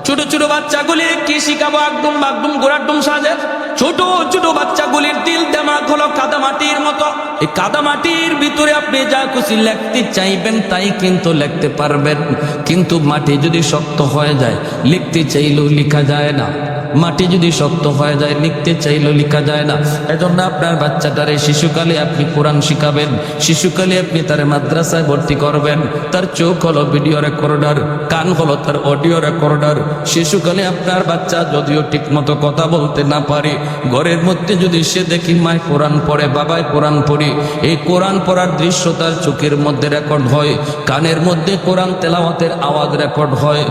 ছোট ছোট বাচ্চাগুলি কি শিখাবো? একদম বাগদুম গোড়াডুম সাজে। ছোট ছোট বাচ্চাগুলির দিল দেমাগ হলো কাদামাটির মতো। এই কাদামাটির ভিতরে আপনি যা খুশি লিখতে চাইবেন তাই কিন্তু লিখতে পারবেন, কিন্তু মাটি যদি শক্ত হয়ে যায় লিখতে চাইলেও লেখা যায় না। মাটি যদি শক্ত হয়ে যায় লিখতে চাইলেও লেখা যায় না। এজন্য আপনার বাচ্চাটারে শিশুকালে আপনি কোরআন শিখাবেন, শিশুকালে আপনি তার মাদ্রাসায় ভর্তি করবেন। তার চোখ হলো ভিডিও রেকর্ডার, কান হলো তার অডিও রেকর্ডার। শিশুকালে আপনার বাচ্চা যদিও ঠিক মতো কথা বলতে না পারে, ঘরের মধ্যে যদি সে দেখি মায় কোরআন পড়ে, বাবায় কোরআন পড়ি, এই কোরআন পড়ার দৃশ্য তার চোখের মধ্যে রেকর্ড হয়, কানের মধ্যে কোরআন তেলাওয়াতের আওয়াজ রেকর্ড হয়।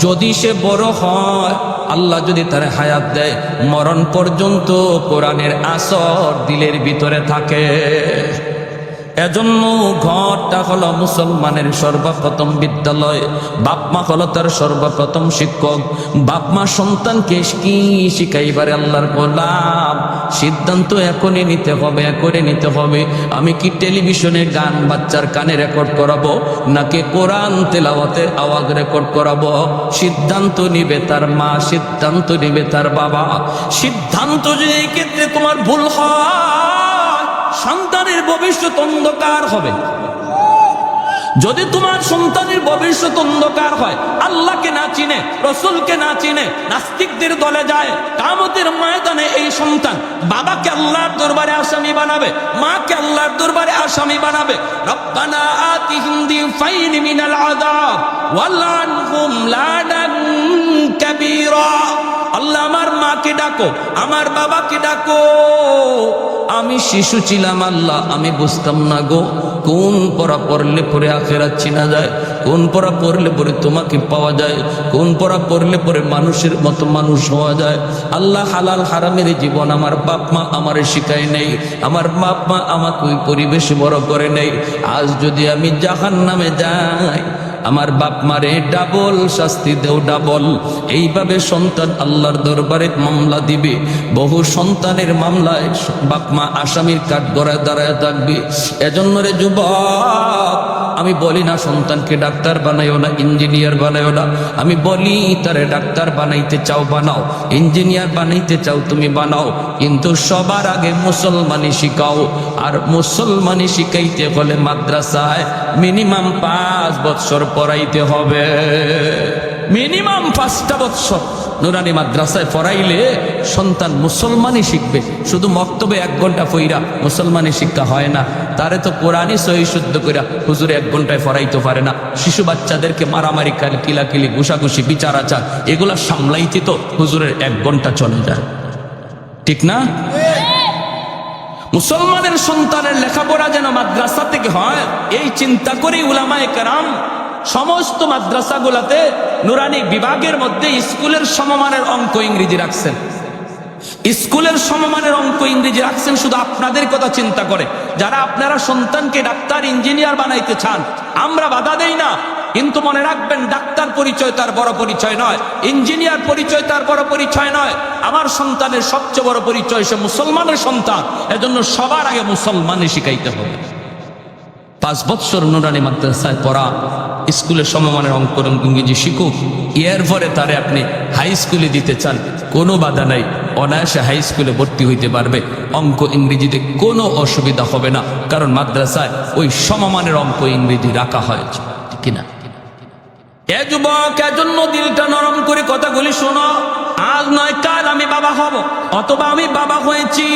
যদি সে বড় হয়, আল্লাহ যদি তার হায়াত দেয়, মরণ পর্যন্ত কোরআনের আসর দিলের ভিতরে থাকে। এজন্য ঘরটা হলো মুসলমানের সর্বপ্রথম বিদ্যালয়, বাপ মা হলো তার সর্বপ্রথম শিক্ষক। বাপ মা সন্তানকে কি শিখাইবারে আল্লাহর গোলাম, সিদ্ধান্ত এখনই নিতে হবে, এখনই নিতে হবে। আমি কি টেলিভিশনে গান বাচ্চার কানে রেকর্ড করাবো, নাকি কোরআন তেলাওয়াতের আওয়াজ রেকর্ড করাবো? সিদ্ধান্ত নিবে তার মা, সিদ্ধান্ত নিবে তার বাবা। সিদ্ধান্ত যদি এই ক্ষেত্রে তোমার ভুল হয়, সন্তানের ভবিষ্যৎ অন্ধকার হবে। যদি তোমার সন্তানের ভবিষ্যৎ অন্ধকার হয়, আল্লাহকে না চিনে, রসুলকে না চিনে, নাস্তিকদের দলে যায়, কিয়ামতের ময়দানে এই সন্তান বাবাকে আল্লাহর দরবারে আসামি বানাবে, মাকে আল্লাহর দরবারে আসামি বানাবে। রব্বানা আতিহিম দিফাইন মিনাল আযাব ওয়ালআনহুম লানান কাবীরা। আল্লাহ আমার মাকে ডাকো, আমার বাবাকে ডাকো। আমি শিশু ছিলাম আল্লাহ, আমি বুঝতাম না গো কোন পড়া পড়লে পরে আখিরাত চিনা যায়, কোন পড়া পড়লে পরে তোমাকে পাওয়া যায়, কোন পড়া পড়লে পরে মানুষের মতো মানুষ হওয়া যায়। আল্লাহ হালাল হারামের জীবন আমার বাপ মা আমারে শিখায় নেই, আমার বাপ মা আমাকে ওই পরিবেশে বড় করে নেই। আজ যদি আমি জাহান্নামে যাই, আমার বাপ মারে ডাবল শাস্তি দেও, ডাবল। এইভাবে সন্তান আল্লাহর দরবারে মামলা দিবে। বহু সন্তানের মামলায় বাপ মা আসামির কাঠ গড়ায় দাঁড়ায় থাকবে। এজন্য রে যুবক, আমি বলি না সন্তানকে ডাক্তার বানাইও না, ইঞ্জিনিয়ার বানাইও না। আমি বলি তারে ডাক্তার বানাইতে চাও বানাও, ইঞ্জিনিয়ার বানাইতে চাও তুমি বানাও, কিন্তু সবার আগে মুসলমানি শিখাও। আর মুসলমানি শিখাইতে হলে মাদ্রাসায় মিনিমাম 5 বছর পড়াইতে হবে, মিনিমাম 5টা বছর নুরানি মাদ্রাসায় পড়াইলে সন্তান মুসলমানই শিখবে। শুধু মক্তবে 1 ঘন্টা পইরা মুসলমানি শিক্ষা হয় না। তারে তো কোরআনই সহি শুদ্ধ কইরা হুজুরে 1 ঘন্টায় পড়াইতে পারে না। শিশু বাচ্চাদেরকে মারামারি, কিলাকিলি, ঘুষাঘুষি, বিচার আচার এগুলা সামলাইতে তো হুজুরের 1 ঘন্টা চলে যায়, ঠিক না? মুসলমানের সন্তানের লেখাপড়া যেন মাদ্রাসা থেকে হয়, এই চিন্তা করেই উলামায়ে কেরাম সমস্ত মাদ্রাসাগুলোতে নুরানি বিভাগের মধ্যে স্কুলের সমমানের অঙ্ক ইংরেজি রাখছেন। স্কুলের সমমানের অঙ্ক ইংরেজি রাখছেন শুধু আপনাদের কথা চিন্তা করে। যারা আপনারা সন্তানকে ডাক্তার ইঞ্জিনিয়ার বানাইতে চান, আমরা বাধা দেই না, কিন্তু মনে রাখবেন ডাক্তার পরিচয় তার বড় পরিচয় নয়, ইঞ্জিনিয়ার পরিচয় তার বড় পরিচয় নয়। আমার সন্তানের সবচেয়ে বড় পরিচয় সে মুসলমানের সন্তান। এজন্য সবার আগে মুসলমানই শিখাইতে হবে। 5 বছর নুরানি মাদ্রাসায় পড়া, স্কুলে সমমানের অঙ্ক ইংরেজি শিখুক। এরপরে তারে আপনি হাই স্কুলে দিতে চান, কোনো বাধা নাই, অনায়াসে হাই স্কুলে ভর্তি হইতে পারবে। অঙ্ক ইংরেজিতে কোনো অসুবিধা হবে না, কারণ মাদ্রাসায় ওই সমমানের অঙ্ক ইংরেজি রাখা হয়েছে, ঠিক কিনা? এ যুবক, এজন্য দিলটা নরম করে কথাগুলি শোনো। আজ নয় কাল আমি বাবা হব, অথবা আমি বাবা হয়েছি।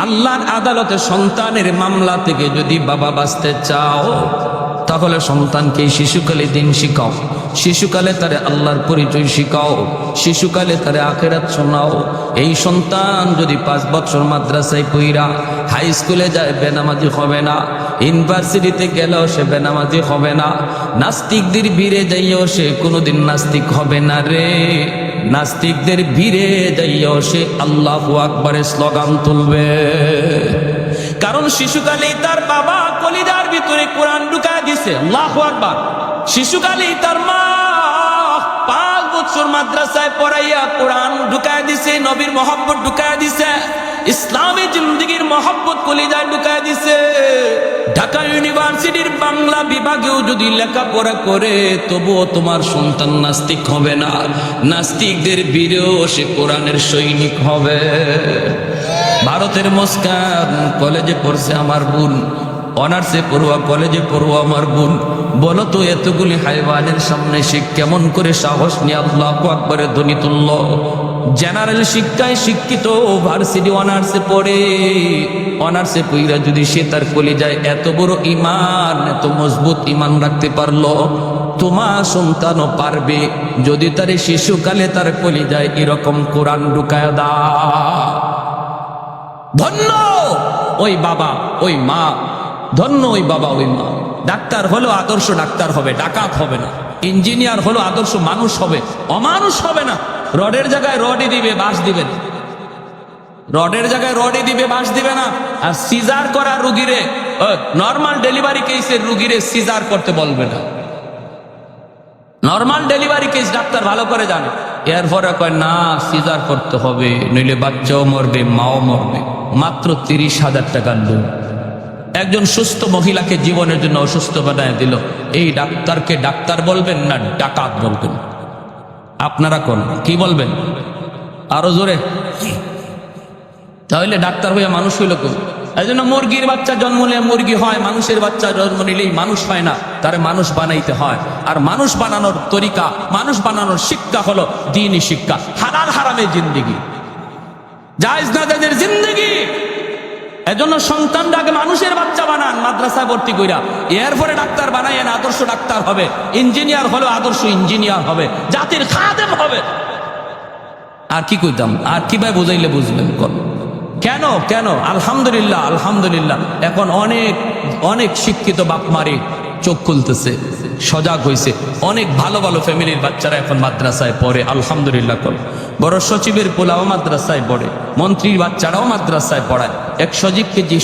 আল্লাহর আদালতে সন্তানের মামলা থেকে যদি বাবা বাঁচতে চাও, তাহলে সন্তানকে শিশুকালে দিন শিখাও, শিশুকালে তারে আল্লাহর পরিচয় শিখাও, শিশুকালে তারে আখিরাত শোনাও। এই সন্তান যদি 5 বছর মাদ্রাসায় পড়া হাই স্কুলে যায়, বেনামাজি হবে না। ইউনিভার্সিটিতে গেলেও সে বেনামাজি হবে না। নাস্তিকদের ভিড়ে যাইও সে কোনোদিন নাস্তিক হবে না রে। নাস্তিকদের ভিড়ে যাইও সে আল্লাহু আকবারের স্লোগান তুলবে। কারণ শিশুকালেই তার বাবা কলিজার ভিতরে কোরআন ঢুকায় দিছে, আল্লাহু আকবার। শিশুকালেই তার মা 5 বছর মাদ্রাসায় পড়াইয়া কোরআন ঢুকায় দিছে, নবীর মহব্বত ঢুকায় দিছে, ইসলামী জিন্দেগির মহব্বত কলিজায় ঢুকায় দিছে। ঢাকা ইউনিভার্সিটির বাংলা বিভাগেও যদি লেখাপড়া করে, তবুও তোমার সন্তান নাস্তিক হবে না। নাস্তিকদের বীরেও সে কোরআনের সৈনিক হবে। ভারতের মুস্কান কলেজে পড়ছে আমার বোন, অনার্সে পড়ুয়া, কলেজে পড়ুয়া আমার বোন। বলো তো এতগুলি হাইওয়ানের সামনে সে কেমন করে সাহস নিয়ে আল্লাহু আকবারের ধ্বনি তুলল? জেনারেল শিক্ষায় শিক্ষিত, ভার্সিটি অনার্সে পড়ে, অনার্সে পড়া যদি সে তার কলিজায় এত বড় ঈমান, এত মজবুত ঈমান রাখতে পারলো, তোমার সন্তানও পারবে যদি তার শিশুকালে তার কলিজায় এরকম কোরআন ঢুকায় দাও। ধন্য ওই বাবা ওই মা, ধন্য ওই বাবা ওই মা। ডাক্তার হলো আদর্শ ডাক্তার হবে, ডাকাত হবে না। ইঞ্জিনিয়ার হলো আদর্শ মানুষ হবে, অমানুষ হবে না। রডের জায়গায় রডই দিবে, বাঁশ দিবে না। রডের জায়গায় রডই দিবে, বাঁশ দিবে না। আর সিজার করা রুগীরে নর্মাল ডেলিভারি কেসের রুগীরে সিজার করতে বলবে না। নর্মাল ডেলিভারি কেস ডাক্তার ভালো করে জানে। এরপরে কয় না, সিজার করতে হবে, নইলে বাচ্চাও মরবে, মাও মরবে। মাত্র 30,000 টাকার লোন একজন সুস্থ মহিলাকে জীবনের জন্য অসুস্থ বানায় দিল। এই ডাক্তারকে ডাক্তার বলবেন না ডাকাত বলবেন? আপনারা কোন কি বলবেন? আরো জোরে। তাহলে ডাক্তার হইয়া মানুষ হইল কেউ? এই জন্য মুরগির বাচ্চা জন্ম নিলে মুরগি হয়, মানুষের বাচ্চা জন্ম নিলেই মানুষ হয় না, তারে মানুষ বানাইতে হয়। আর মানুষ বানানোর তরিকা, মানুষ বানানোর শিক্ষা হলো দ্বীনি শিক্ষা, হালাল হারামের জিন্দেগি, জায়েজ না জায়েজের জিন্দেগি। এজন্য সন্তানটাকে মানুষের বাচ্চা বানান মাদ্রাসায় ভর্তি কইরা, এরপরে ডাক্তার বানাইয়েন, আদর্শ ডাক্তার হবে। ইঞ্জিনিয়ার হলো আদর্শ ইঞ্জিনিয়ার হবে, জাতির খাদেম হবে। আর কি কইতাম, আর কিভাবে বুঝাইলে বুঝবেন? কেন কেন? আলহামদুলিল্লাহ আলহামদুলিল্লাহ, এখন অনেক অনেক শিক্ষিত বাপ মারে চোখ খুলতেছে, সজাগ হয়েছে। অনেক ভালো ভালো ফ্যামিলির বাচ্চারা এখন মাদ্রাসায় পড়ে, আলহামদুলিল্লাহ। বড় সচিবের পোলাও মাদ্রাসায় পড়ে, মন্ত্রীর বাচ্চারাও মাদ্রাসায় পড়ায়। এক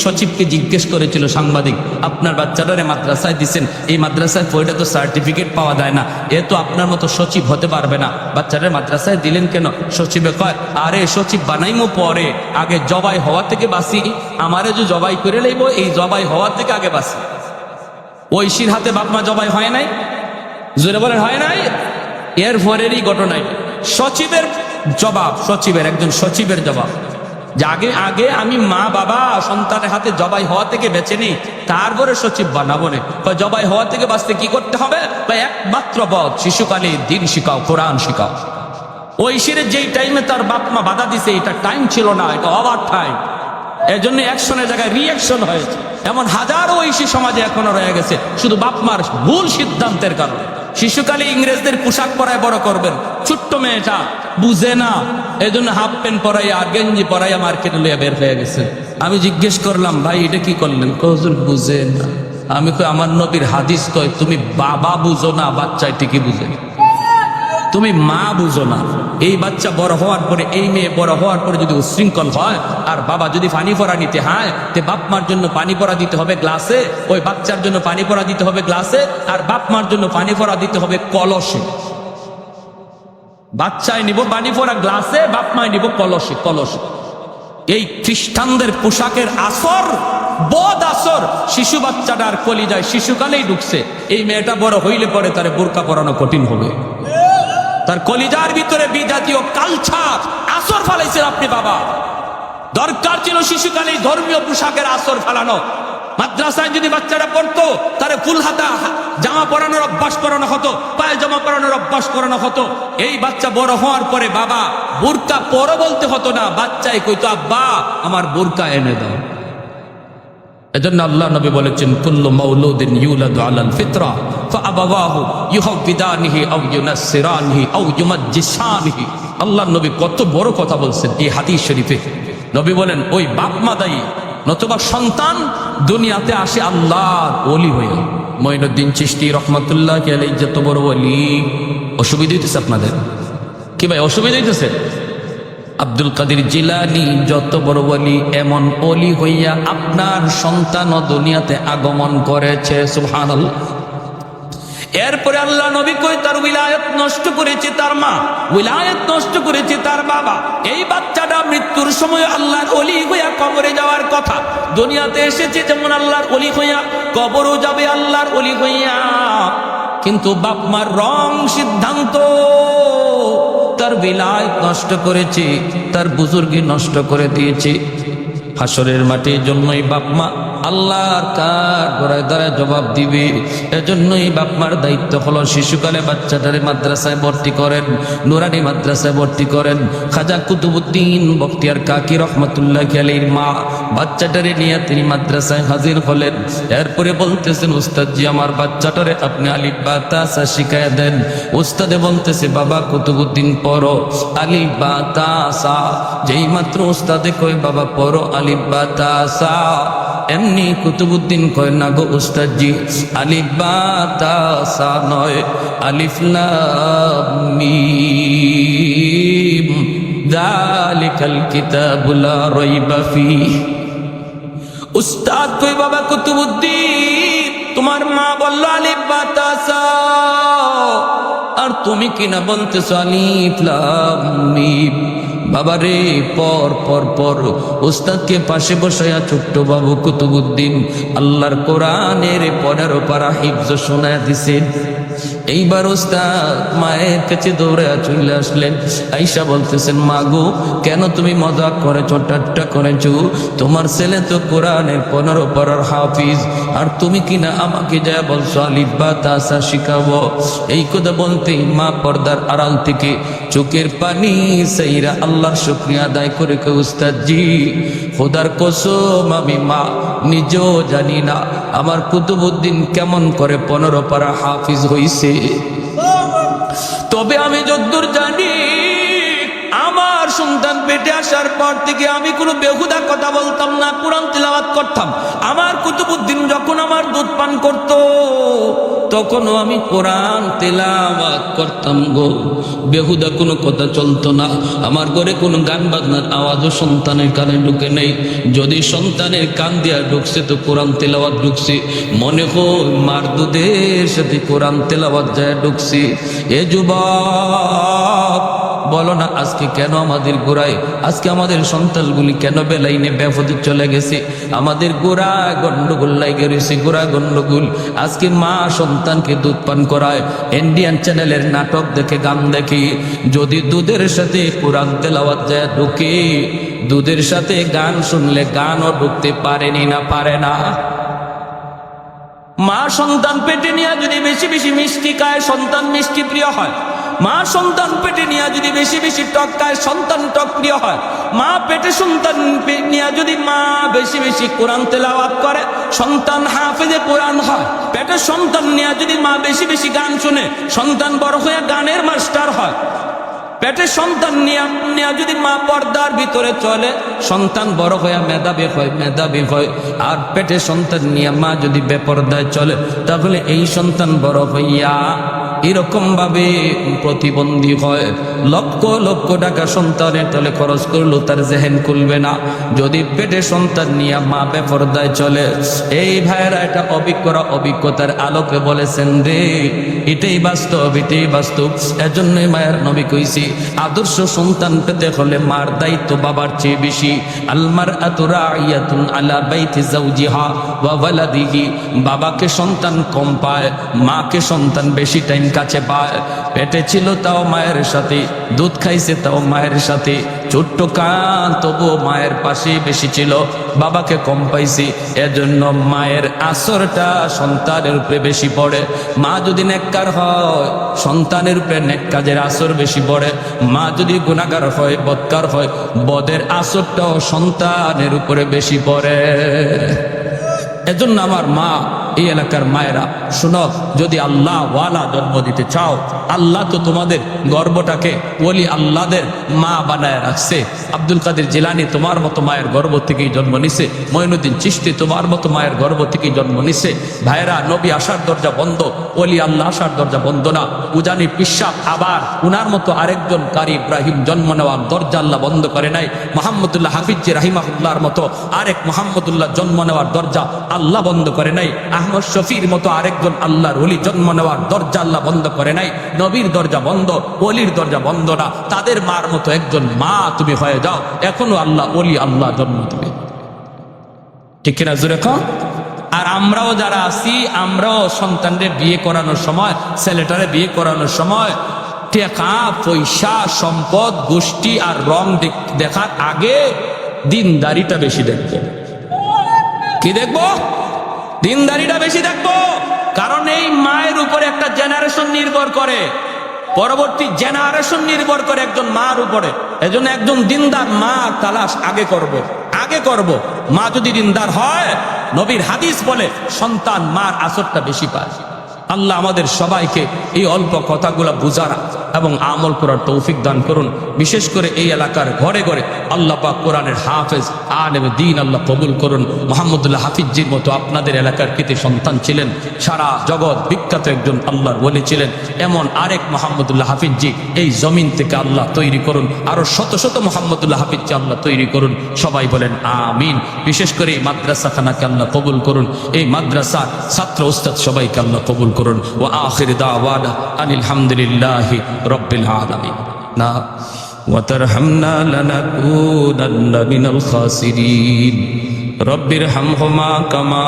সচিবকে জিজ্ঞেস করেছিল সাংবাদিক, আপনার বাচ্চাটারে মাদ্রাসায় দিচ্ছেন, এই মাদ্রাসায় পড়ে তো সার্টিফিকেট পাওয়া যায় না, এ তো আপনার মতো সচিব হতে পারবে না, বাচ্চাটার মাদ্রাসায় দিলেন কেন? সচিবে কয়, আরে সচিব বানাইমো পরে, আগে জবাই হওয়া থেকে বাঁচি, আমারে যে জবাই করে লইব, এই জবাই হওয়া থেকে আগে বাঁচি। ঐশীর হাতে বাপমা জবাই হয় নাই, জোরে বলেন হয় নাই? এর পরেরই ঘটনায় সচিবের জবাব, একজন সচিবের জবাব, যে আগে আগে আমি মা বাবা সন্তানের হাতে জবাই হওয়া থেকে বেঁচে নিই, তারপরে সচিব বানাবো না। জবাই হওয়া থেকে বাঁচতে কি করতে হবে? একমাত্র পথ, শিশুকালে দিন শিখাও, কোরআন শিখাও। ঐশীর যেই টাইমে তার বাপমা বাধা দিছে, এটা টাইম ছিল না, এটা ওভার টাইম। এর জন্য অ্যাকশনের জায়গায় রিঅ্যাকশন হয়েছে। এমন হাজারো ঐশী সমাজে এখনো রয়ে গেছে, শুধু বাপমার ভুল সিদ্ধান্তের কারণে। শিশুকালে ইংরেজদের পোশাক পরায় বড় করবেন, ছোট্ট মেয়েটা বুঝে না, এজন্য হাফ প্যান্ট পরাইয়া আর গেঞ্জি পরাইয়া মার্কেটে লইয়া বের হয়ে গেছে। আমি জিজ্ঞেস করলাম, ভাই এটা কি করলেন? হুজুর বুঝে না। আমি কই, আমার নবীর হাদিস কয় তুমি বাবা বুঝো না, বাচ্চায় ঠিকই বুঝে, তুমি মা বুঝো না। এই বাচ্চা বড় হওয়ার পরে, এই মেয়ে বড় হওয়ার পরে যদি উশৃঙ্খল হয়, আর বাবা যদি পানি পরা নিতে হয়, তে বাপ মার জন্য পানি পরা দিতে হবে গ্লাসে, ওই বাচ্চার জন্য পানি পরা দিতে হবে গ্লাসে, আর বাপ মার জন্য পানি পরা দিতে হবে কলসে। বাচ্চায় নিব পানি পরা গ্লাসে, বাপ মায় নিব কলসে। কলসে এই খ্রিস্টানদের পোশাকের আসর, বদ আসর শিশু বাচ্চাটার কলিজায় শিশুকালেই ঢুকছে। এই মেয়েটা বড় হইলে পরে তার বোরকা পরানো কঠিন হবে। তার কলিজার ভিতরে বিজাতীয় কালচার আসর ফালাইছেন আপনি বাবা। দরকার ছিল শিশুকালে ধর্মীয় পোশাকের আসর ফালানো। মাদ্রাসায় যদি বাচ্চারা পড়তো, তারে ফুল হাতা জামা পরানোর অভ্যাস করানো হতো, পায়ে জামা পরানোর অভ্যাস করানো হতো। এই বাচ্চা বড় হওয়ার পরে বাবা বোরকা পরো বলতে হতো না, বাচ্চাই কইতো আব্বা আমার বোরকা এনে দাও। এজন্য আল্লাহ নবী বলেছেন, কুল্লু মাউলুদিন ইউলাদু আলাল ফিতরা ফাআবাওয়াহু ইউহাব্বিদানিহি আও ইউনাসসিরানিহি আও ইউমাজ্জিসানিহি। আল্লাহ নবী কত বড় কথা বলছেন এই হাদিস শরীফে। নবী বলেন, ওই বাপ মা দায়ী, নতুবা সন্তান দুনিয়াতে আসে আল্লাহর ওলি হয়ে। মঈনুদ্দিন চিশতি রহমাতুল্লাহ আলাইহি যত বড় ওলি। অসুবিধা হইতেছে আপনাদের কি ভাই? অসুবিধা হইতেছে? আব্দুল কাদের জিলানী যত বড় ওলি, এমন ওলি হইয়া আপনার সন্তান দুনিয়াতে আগমন করেছে। সুবহানাল্লাহ। এরপরে আল্লাহ নবী কই, তার উলায়াত নষ্ট করেছে তার মা, উলায়াত নষ্ট করেছে তার বাবা। এই বাচ্চাটা মৃত্যুর সময় আল্লাহর ওলি হইয়া কবরে যাওয়ার কথা, দুনিয়াতে এসেছে যেমন আল্লাহর ওলি হইয়া, কবরও যাবে আল্লাহর ওলি হইয়া। কিন্তু বাপ মার রং সিদ্ধান্ত তার বিলায়ত নষ্ট করেছে, তার বুজুর্গি নষ্ট করে দিয়েছে। হাসরের মাটির জন্যই বাপ মা আল্লাহর কার গোড়ায় দ্বারা জবাব দিবে। এজন্যই বাপ মার দায়িত্ব হলো শিশুকালে বাচ্চাটারে মাদ্রাসায় ভর্তি করেন, নুরানি মাদ্রাসায় ভর্তি করেন। খাজা কুতুবউদ্দিন বখতিয়ার কাকি রহমাতুল্লাহ আলাইহির মা বাচ্চাটারে নিয়ে তিনি মাদ্রাসায় হাজির হলেন। এরপরে বলতেছেন, উস্তাদজি আমার বাচ্চাটারে আপনি আলিফ বা তা সা শিখায় দেন। উস্তাদে বলতেছে, বাবা কুতুবউদ্দিন পড়ো আলিফ বা তা সা। যেই মাত্র উস্তাদে কয় বাবা পড়ো আলিফ বা তা সা, এমনি কুতুবউদ্দিন কয়, না গো উস্তাদজি, আলিফ বা তা সা নয়, আলিফ লাম মিম যালিকাল কিতাবু লা রাইবা ফীহ। উস্তাদ কই বাবা কুতুবুদ্দিন, তোমার মা বলল আলিফ বা তা সা, আর তুমি কিনা বলতেছো আলিফ লাম মিম। বাবা রে, পর পর পর উস্তাদকে পাশে বসায়া ছোট্ট বাবু কুতুবুদ্দিন আল্লাহর কোরআনের 15 পারা হিফজ শোনায়া দিছেন। এইবার উস্তাদ মায়ের কাছে দৌড়ে চলে আসলেন, আইসা বলতেছেন, মা গো, কেন তুমি মজা করেছো, ঠাট্টা করেছো? তোমার ছেলে তো কোরআনের 15 পারার হাফিজ, আর তুমি কিনা আমাকে যা বলছো আলিফ বা তা সা শিখাবো। এই কথা বলতেই মা পর্দার আড়াল থেকে চোখের পানি সাইরা আল্লাহর শুকরিয়া আদায় করে কে, উস্তাদ জি, খোদার কসম আমি মা নিজেও জানি না আমার কুতুবুদ্দিন কেমন করে 15 পারা হাফিজ হইছে। তবে আমি যতদূর জানি, আমার সন্তান পেটে আসার পর থেকে আমি কোনো বেহুদা কথা বলতাম না, কোরআন তিলাওয়াত করতাম। আমার কুতুবুদ্দিন যখন আমার দুধ পান করত, তখনও আমি কোরআন তেলাওয়াত করতাম গো। বেহুদা কোনো কথা চলতো না। আমার ঘরে কোনো গান বাজনার আওয়াজও সন্তানের কানে ঢুকে নেই। যদি সন্তানের কান দিয়া ঢুকছে তো কোরআন তেলাওয়াত ঢুকছে, মনে হয় মার দুধের সাথে কোরআন তেলাওয়াত যায় ঢুকছে। এ যুবক, বলো না আজকে কেন আমাদের গোড়ায়, আজকে আমাদের সন্তানগুলি কেন বেলাইনে ব্যাপদে চলে গেছে? আমাদের গোড়া গন্ডগোল লাগে রয়েছে, গোড়া গন্ডগোল। আজকে মা সন্তানকে দুধ পান করায়, ইন্ডিয়ান চ্যানেলের নাটক দেখে, গান দেখে। যদি দুধের সাথে কোরআন তেলাওয়াত যায় ঢুকে, দুধের সাথে গান শুনলে গানও ঢুকতে পারেনি না, পারে না। মা সন্তান পেটে নিয়ে যদি বেশি বেশি মিষ্টি খায়, সন্তান মিষ্টি প্রিয় হয়। মা সন্তান পেটে নিয়ে যদি বেশি বেশি টক খায়, সন্তান টক প্রিয় হয়। মা পেটে সন্তান নিয়ে যদি মা বেশি বেশি কোরআন তেলাওয়াত করে, সন্তান হাফেজে কোরআন হয়। পেটে সন্তান নিয়ে যদি মা বেশি বেশি গান শুনে, সন্তান বড় হয়ে গানের মাস্টার হয়। পেটে সন্তান নিয়ে যদি মা পর্দার ভিতরে চলে, সন্তান বড় হয়ে মেধাবী হয়, মেধাবী হয়। আর পেটে সন্তান নিয়ে মা যদি বেপর্দায় চলে, তাহলে এই সন্তান বড় হইয়া এরকম ভাবে প্রতিবন্ধী হয়। লক্ষ লক্ষ টাকা সন্তানের তলে খরচ করলেও তার জেহেন খুলবে না, যদি পেটে সন্তান নিয়ে মা বেপরদায় চলে। এই ভাইয়েরা এটা অভিজ্ঞতার আলোকে বলেছেন রে, এটাই বাস্তব, এটাই বাস্তব। এজন্যই মায়ের নবী কইছি, আদর্শ সন্তান পেতে হলে মার দায়িত্ব বাবার চেয়ে বেশি। আলমার আতুরাইয়াতুন আলা বাইতি যাওজিহা ওয়া ওয়ালাদিহি। বাবাকে সন্তান কম পায়, মাকে সন্তান বেশি টাইম কাছে পায়। পেটে ছিল তাও মায়ের সাথে, দুধ খাইছে তাও মায়ের সাথে, ছোট্ট কান তবুও মায়ের পাশে বেশি ছিল, বাবাকে কম পাইছি। এজন্য মায়ের আসরটা সন্তানের উপরে বেশি পড়ে। মা যদি নেককার হয়, সন্তানের উপরে নেক কাজের আসর বেশি পড়ে। মা যদি গুনাহগার হয়, বদকার হয়, বদের আসরটাও সন্তানের উপরে বেশি পড়ে। এজন্য আমার মা, এই এলাকার মায়েরা শুনো, যদি আল্লাহ ওয়ালা জন্ম দিতে চাও, আল্লাহ তো তোমাদের গর্বটাকে ওলি আল্লাহদের মা বানায় রাখছে। আব্দুল কাদের জিলানী তোমার মতো মায়ের গর্ব থেকেই জন্ম নিছে। মঈনুদ্দিন চিশতি তোমার মতো মায়ের গর্ব থেকেই জন্ম নিছে। ভাইরা, নবী আসার দরজা বন্ধ, ওলি আল্লাহ আসার দরজা বন্ধ না। উজানি পিসাব আবার উনার মতো আরেকজন কারি ইব্রাহিম জন্ম নেওয়ার দরজা আল্লাহ বন্ধ করে নাই। মোহাম্মদুল্লাহ হাফিজ রাহিমাহুল্লাহর মতো আরেক মোহাম্মদুল্লাহ জন্ম নেওয়ার দরজা আল্লাহ বন্ধ করে নাই। আহমদ শফির মতো আরেকজন আল্লাহর ওলি জন্ম নেওয়ার দরজা আল্লাহ বন্ধ করে নাই। নবীর দরজা বন্ধ, ওলির দরজা বন্ধ না। তাদের মার মতো একজন মা তুমি হয়ে যাও, এখনো আল্লাহ ওলি আল্লাহ জন্ম দেবে। ঠিক কিনা জোরে কও? আর আমরাও যারা আছি, আমরাও সন্তানদের বিয়ে করানোর সময়, ছেলেটারে বিয়ে করানোর সময় টাকা পয়সা সম্পদ গোষ্ঠী আর রং দেখার আগে দিনদারিটা বেশি দেখবো। কি দেখবো? দিনদারিটা বেশি দেখবো। কারণ এই মায়ের উপরে একটা জেনারেশন নির্ভর করে, পরবর্তী জেনারেশন নির্ভর করে একজন মার উপরে। এজন্য একজন দিনদার মা তালাশ আগে করব। মা যদি দিনদার হয়, নবীর হাদিস বলে সন্তান মার আসরটা বেশি পায়। আল্লাহ আমাদের সবাইকে এই অল্প কথাগুলো বুঝার এবং আমল করার তৌফিক দান করুন। বিশেষ করে এই এলাকার ঘরে ঘরে আল্লাহ পাক কোরআনের হাফেজ আলেমে দ্বীন আল্লাহ কবুল করুন। মোহাম্মদুল্লাহ হাফিজজির মতো আপনাদের এলাকার কৃতি সন্তান ছিলেন, সারা জগৎ বিখ্যাত একজন আল্লাহর ওলি ছিলেন। এমন আরেক মোহাম্মদুল্লাহ হাফিজজি এই জমিন থেকে আল্লাহ তৈরি করুন। আরো শত শত মোহাম্মদুল্লাহ হাফিজজি আল্লাহ তৈরি করুন। সবাই বলেন আমিন। বিশেষ করে এই মাদ্রাসাখানাকে আল্লাহ কবুল করুন। এই মাদ্রাসার ছাত্র উস্তাদ সবাইকে আল্লাহ কবুল করুন। ওয়া আখির দাওয়ানা আনিল হামদুলিল্লাহি রাব্বিল আলামিন। না ওয়াতারহামনা লানাকুনান্না মিনাল খাসিরিন। রব্বির হামহুমা কামা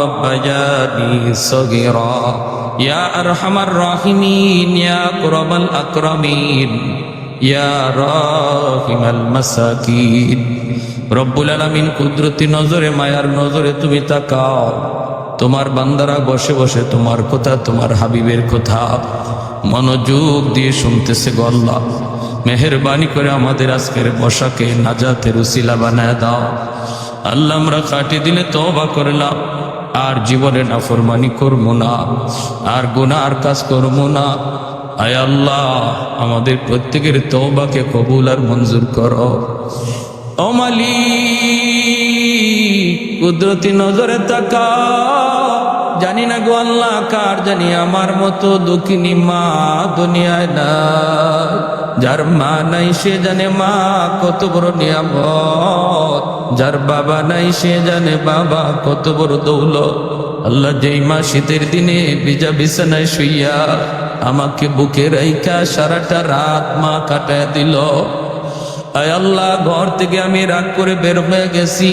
রব্বায়ানি সগীরা। ইয়া আরহামার রাহিমিন, ইয়া আকরামাল আকরামিন, ইয়া রাহিমাল মাসাকিন। রব্বুল আলামিন কুদরতি নজরে, মায়ার নজরে তুমি তাকাও। তোমার বান্দারা বসে বসে তোমার কথা, তোমার হাবিবের কথা মনোযোগ দিয়ে শুনতেছে গো আল্লাহ। মেহেরবানি করে আমাদের আজকের বসাকে নাজাতের উসিলা বানায় দাও আল্লাহ। আমরা কাটি দিলে তওবা করলাম, আর জীবনে নাফরমানি করবো না, আর গুনার কাজ করবো না। আয় আল্লাহ, আমাদের প্রত্যেকের তওবাকে কবুল আর মঞ্জুর করো। ও মালিক, কুদরতি নজরে তাকাও। জানি না গো আল্লাহ, কার জানি আমার মতো দুঃখিনী মা দুনিয়ায় না। যার মা নাই সে জানে মা কত বড় নিয়ামত, যার বাবা নাই সে জানে বাবা কত বড় দৌলত। আল্লাহ, যেই মা শীতের দিনে ভিজা বিছানায় শুইয়া আমাকে বুকে রাইখা সারাটা রাত মা কাটায় দিল। আয় আল্লাহ, ঘর থেকে আমি রাগ করে বের হয়ে গেছি,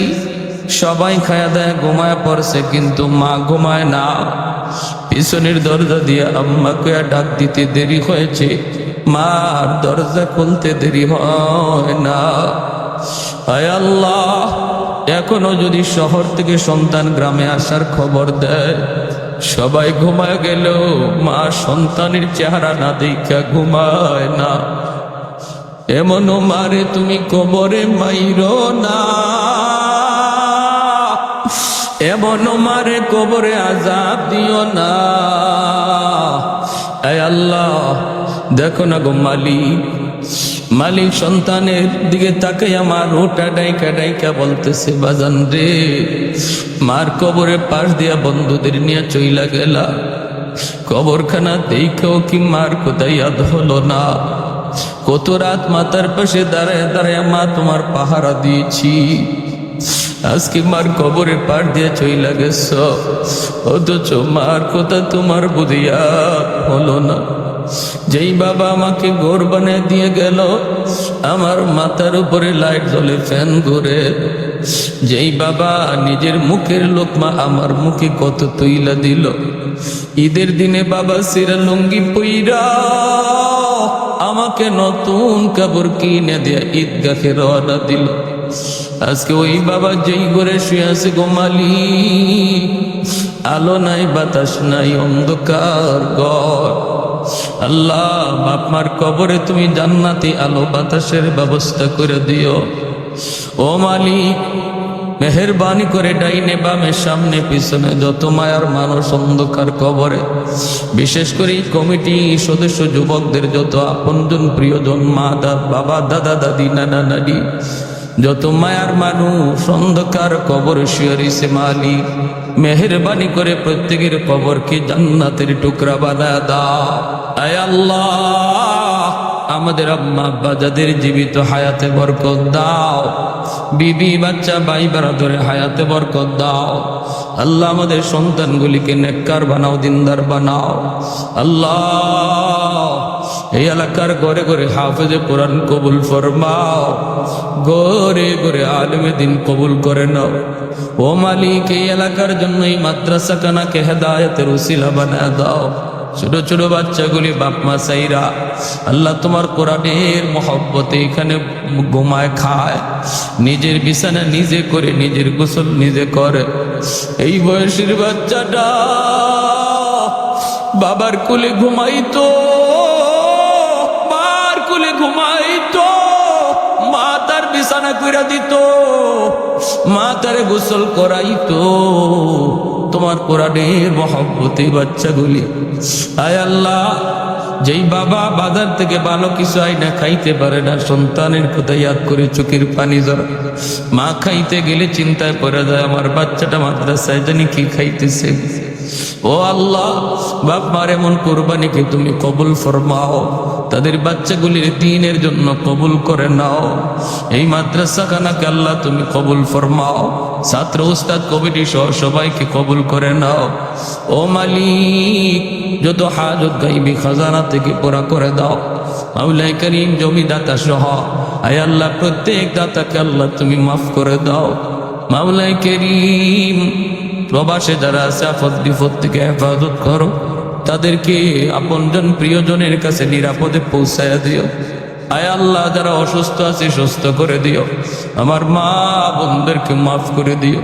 সবাই খায়া দেয় ঘুমায় পড়ছে, কিন্তু মা ঘুমায় না। পিছনের দরজা দিয়ে আম্মাকে ডাক দিতে দেরি হয়েছে, মার দরজা খুলতে দেরি হয় না। আয় আল্লাহ, এখনো যদি শহর থেকে সন্তান গ্রামে আসার খবর দেয়, সবাই ঘুমায় গেল, মা সন্তানের চেহারা না দেখা ঘুমায় না। এমনও মারে তুমি কবরে মাইরো না, এমনও মারে কবরে আযাব দিও না। আয় আল্লাহ, দেখো না গো মালিক, মালিক সন্তানের দিকে তাকাই আমার ওটা ডাইকা ডাইকা বলতেছে, বাজান রে, মার কবরে পাশ দিয়া বন্ধুদের নিয়ে চইলা গেলা, কবরখানা দেখেও কি মার কোথায় ইয়াদ হলো না? কত রাত মাতার পাশে দাঁড়ায় দাঁড়ায় মা তোমার পাহারা দিয়েছি, আজকে মার কবরে পার দিয়ে চইলা গেছ, অথচ মার কথা তোমার বুঝিয়া হলো না। যেই বাবা আমাকে ঘর বানিয়ে দিয়ে গেল, আমার মাথার উপরে লাইট জ্বলে, ফ্যান ঘুরে, যেই বাবা নিজের মুখের লোকমা আমার মুখে কত তৈলা দিল, ঈদের দিনে বাবা সিরা লুঙ্গি পইরা আমাকে নতুন কাপড় কিনে দিয়ে ঈদগাহে রওনা দিল, আজকে ওই বাবা যেই ঘরে শুয়ে আছে গো মালিক, আলো নাই বাতাস নাই, অন্ধকার ঘর। আল্লাহ, বাপ মার কবরে তুমি জান্নাতি আলো বাতাসের ব্যবস্থা করে দিও। ও মালিক, মেহেরবানি করে ডাইনে বামে সামনে পিছনে যত মায়ার মানুষ অন্ধকার কবরে, বিশেষ করে এই কমিটি সদস্য যুবকদের যত আপনজন প্রিয়জন, মা বাবা দাদা দাদি নানা নানি, যত মায়ার মানুষ অন্ধকার কবরে শুয়ে রইছে, মালিক মেহেরবানি করে প্রত্যেকের কবরকে জান্নাতের টুকরা বানায় দাও। আয় আল্লাহ, আমাদের আম্মা আব্বা যাদের জীবিত হায়াতে বরকত দাও, বিবি বাচ্চা ভাই বারাদরে হায়াতে বরকত দাও। আল্লাহ, আমাদের সন্তানগুলিকে নেককার বানাও, দিনদার বানাও। আল্লাহ, এই এলাকার ঘরে ঘরে হাফেজে কোরআন কবুল ফরমাও, ঘরে ঘরে আলেমে দিন কবুল করে নাও। ও মালিক, এই এলাকার জন্য এই মাদ্রাসা খানাকে হেদায়েতের উসিলা বানায় দাও। ছোট ছোট বাচ্চাগুলি বাপ মা সাইরা, আল্লাহ তোমার কোরআনের মহব্বতে এখানে ঘুমায় খায়, নিজের বিছানা নিজে করে, নিজের গোসল নিজে করে। এই বয়সের বাচ্চাটা বাবার কোলে ঘুমাইতো, মার কোলে ঘুমাইতো, মা তার বিছানা কইরা দিত, মা তারে গোসল করাইতো। তোমার কোরআনের মহব্বতে বাচ্চাগুলি আয় আল্লাহ যেই বাবা বাজার থেকে ভালো কিছু আইনা খাইতে পারে না, সন্তানের কথা ইয়াদ করে চোখের পানি জড়া, মা খাইতে গেলে চিন্তায় পড়ে যায় আমার বাচ্চাটা মাদ্রাসায় জানি কি খাইতেছে। ও আল্লাহ, বাপ মার এমন কোরবানিকে তুমি কবুল ফরমাও, তাদের বাচ্চাগুলির দ্বীনের জন্য কবুল করে নাও। এই মাদ্রাসাখানাকে আল্লাহ তুমি কবুল ফরমাও, ছাত্র উস্তাদ কমিটি সহ সবাইকে কবুল করে নাও। ও মালিক, যত হাজত গাইবি খাজানা থেকে পুরা করে দাও। মাওলাই করিম জমিদাতা সহ আয় আল্লাহ প্রত্যেক দাতাকে আল্লাহ তুমি মাফ করে দাও। মাওলাই করিম প্রবাসে যারা আছে আফত বিপদ থেকে হেফাজত করো, তাদেরকে আপনজন প্রিয়জনের কাছে নিরাপদে পৌঁছায়া দিও। আয় আল্লাহ যারা অসুস্থ আছে সুস্থ করে দিও। আমার মা বোনদেরকে মাফ করে দিও।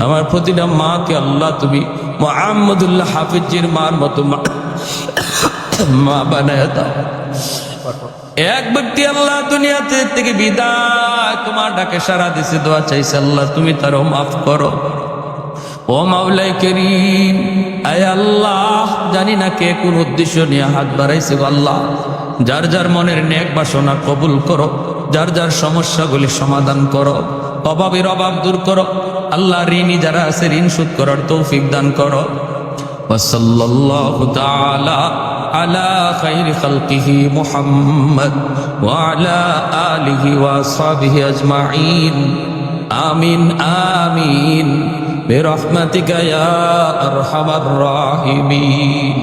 আমার প্রতিটা মাকে আল্লাহ তুমি মুহাম্মদুল্লাহ হাফিজির মার মতো মা বানায় দাও। এক ব্যক্তি আল্লাহ দুনিয়াতে থেকে বিদায়, তোমার ডাকে সারা দিছে, দোয়া চাইছে, আল্লাহ তুমি তারও মাফ করো। ও মাওলাই করিম, আয় আল্লাহ জানি না কে কোন উদ্দেশ্য নিয়ে হাত বাড়াইছে গো আল্লাহ, যার যার মনের নেক বাসনা কবুল করো, যার যার সমস্যাগুলি সমাধান করো, অভাবের অভাব দূর করো আল্লাহ। ঋণী যারা আছে ঋণ শোধ করার তৌফিক দান করো। ওয়াসাল্লাল্লাহু তাআলা আলা খাইরি খালকিহি মুহাম্মদ ওয়া আলা আলিহি ওয়া আসহাবিহি আজমাইন। আমিন আমিন বিরহমাতিকা ইয়া আরহামার রাহিমিন।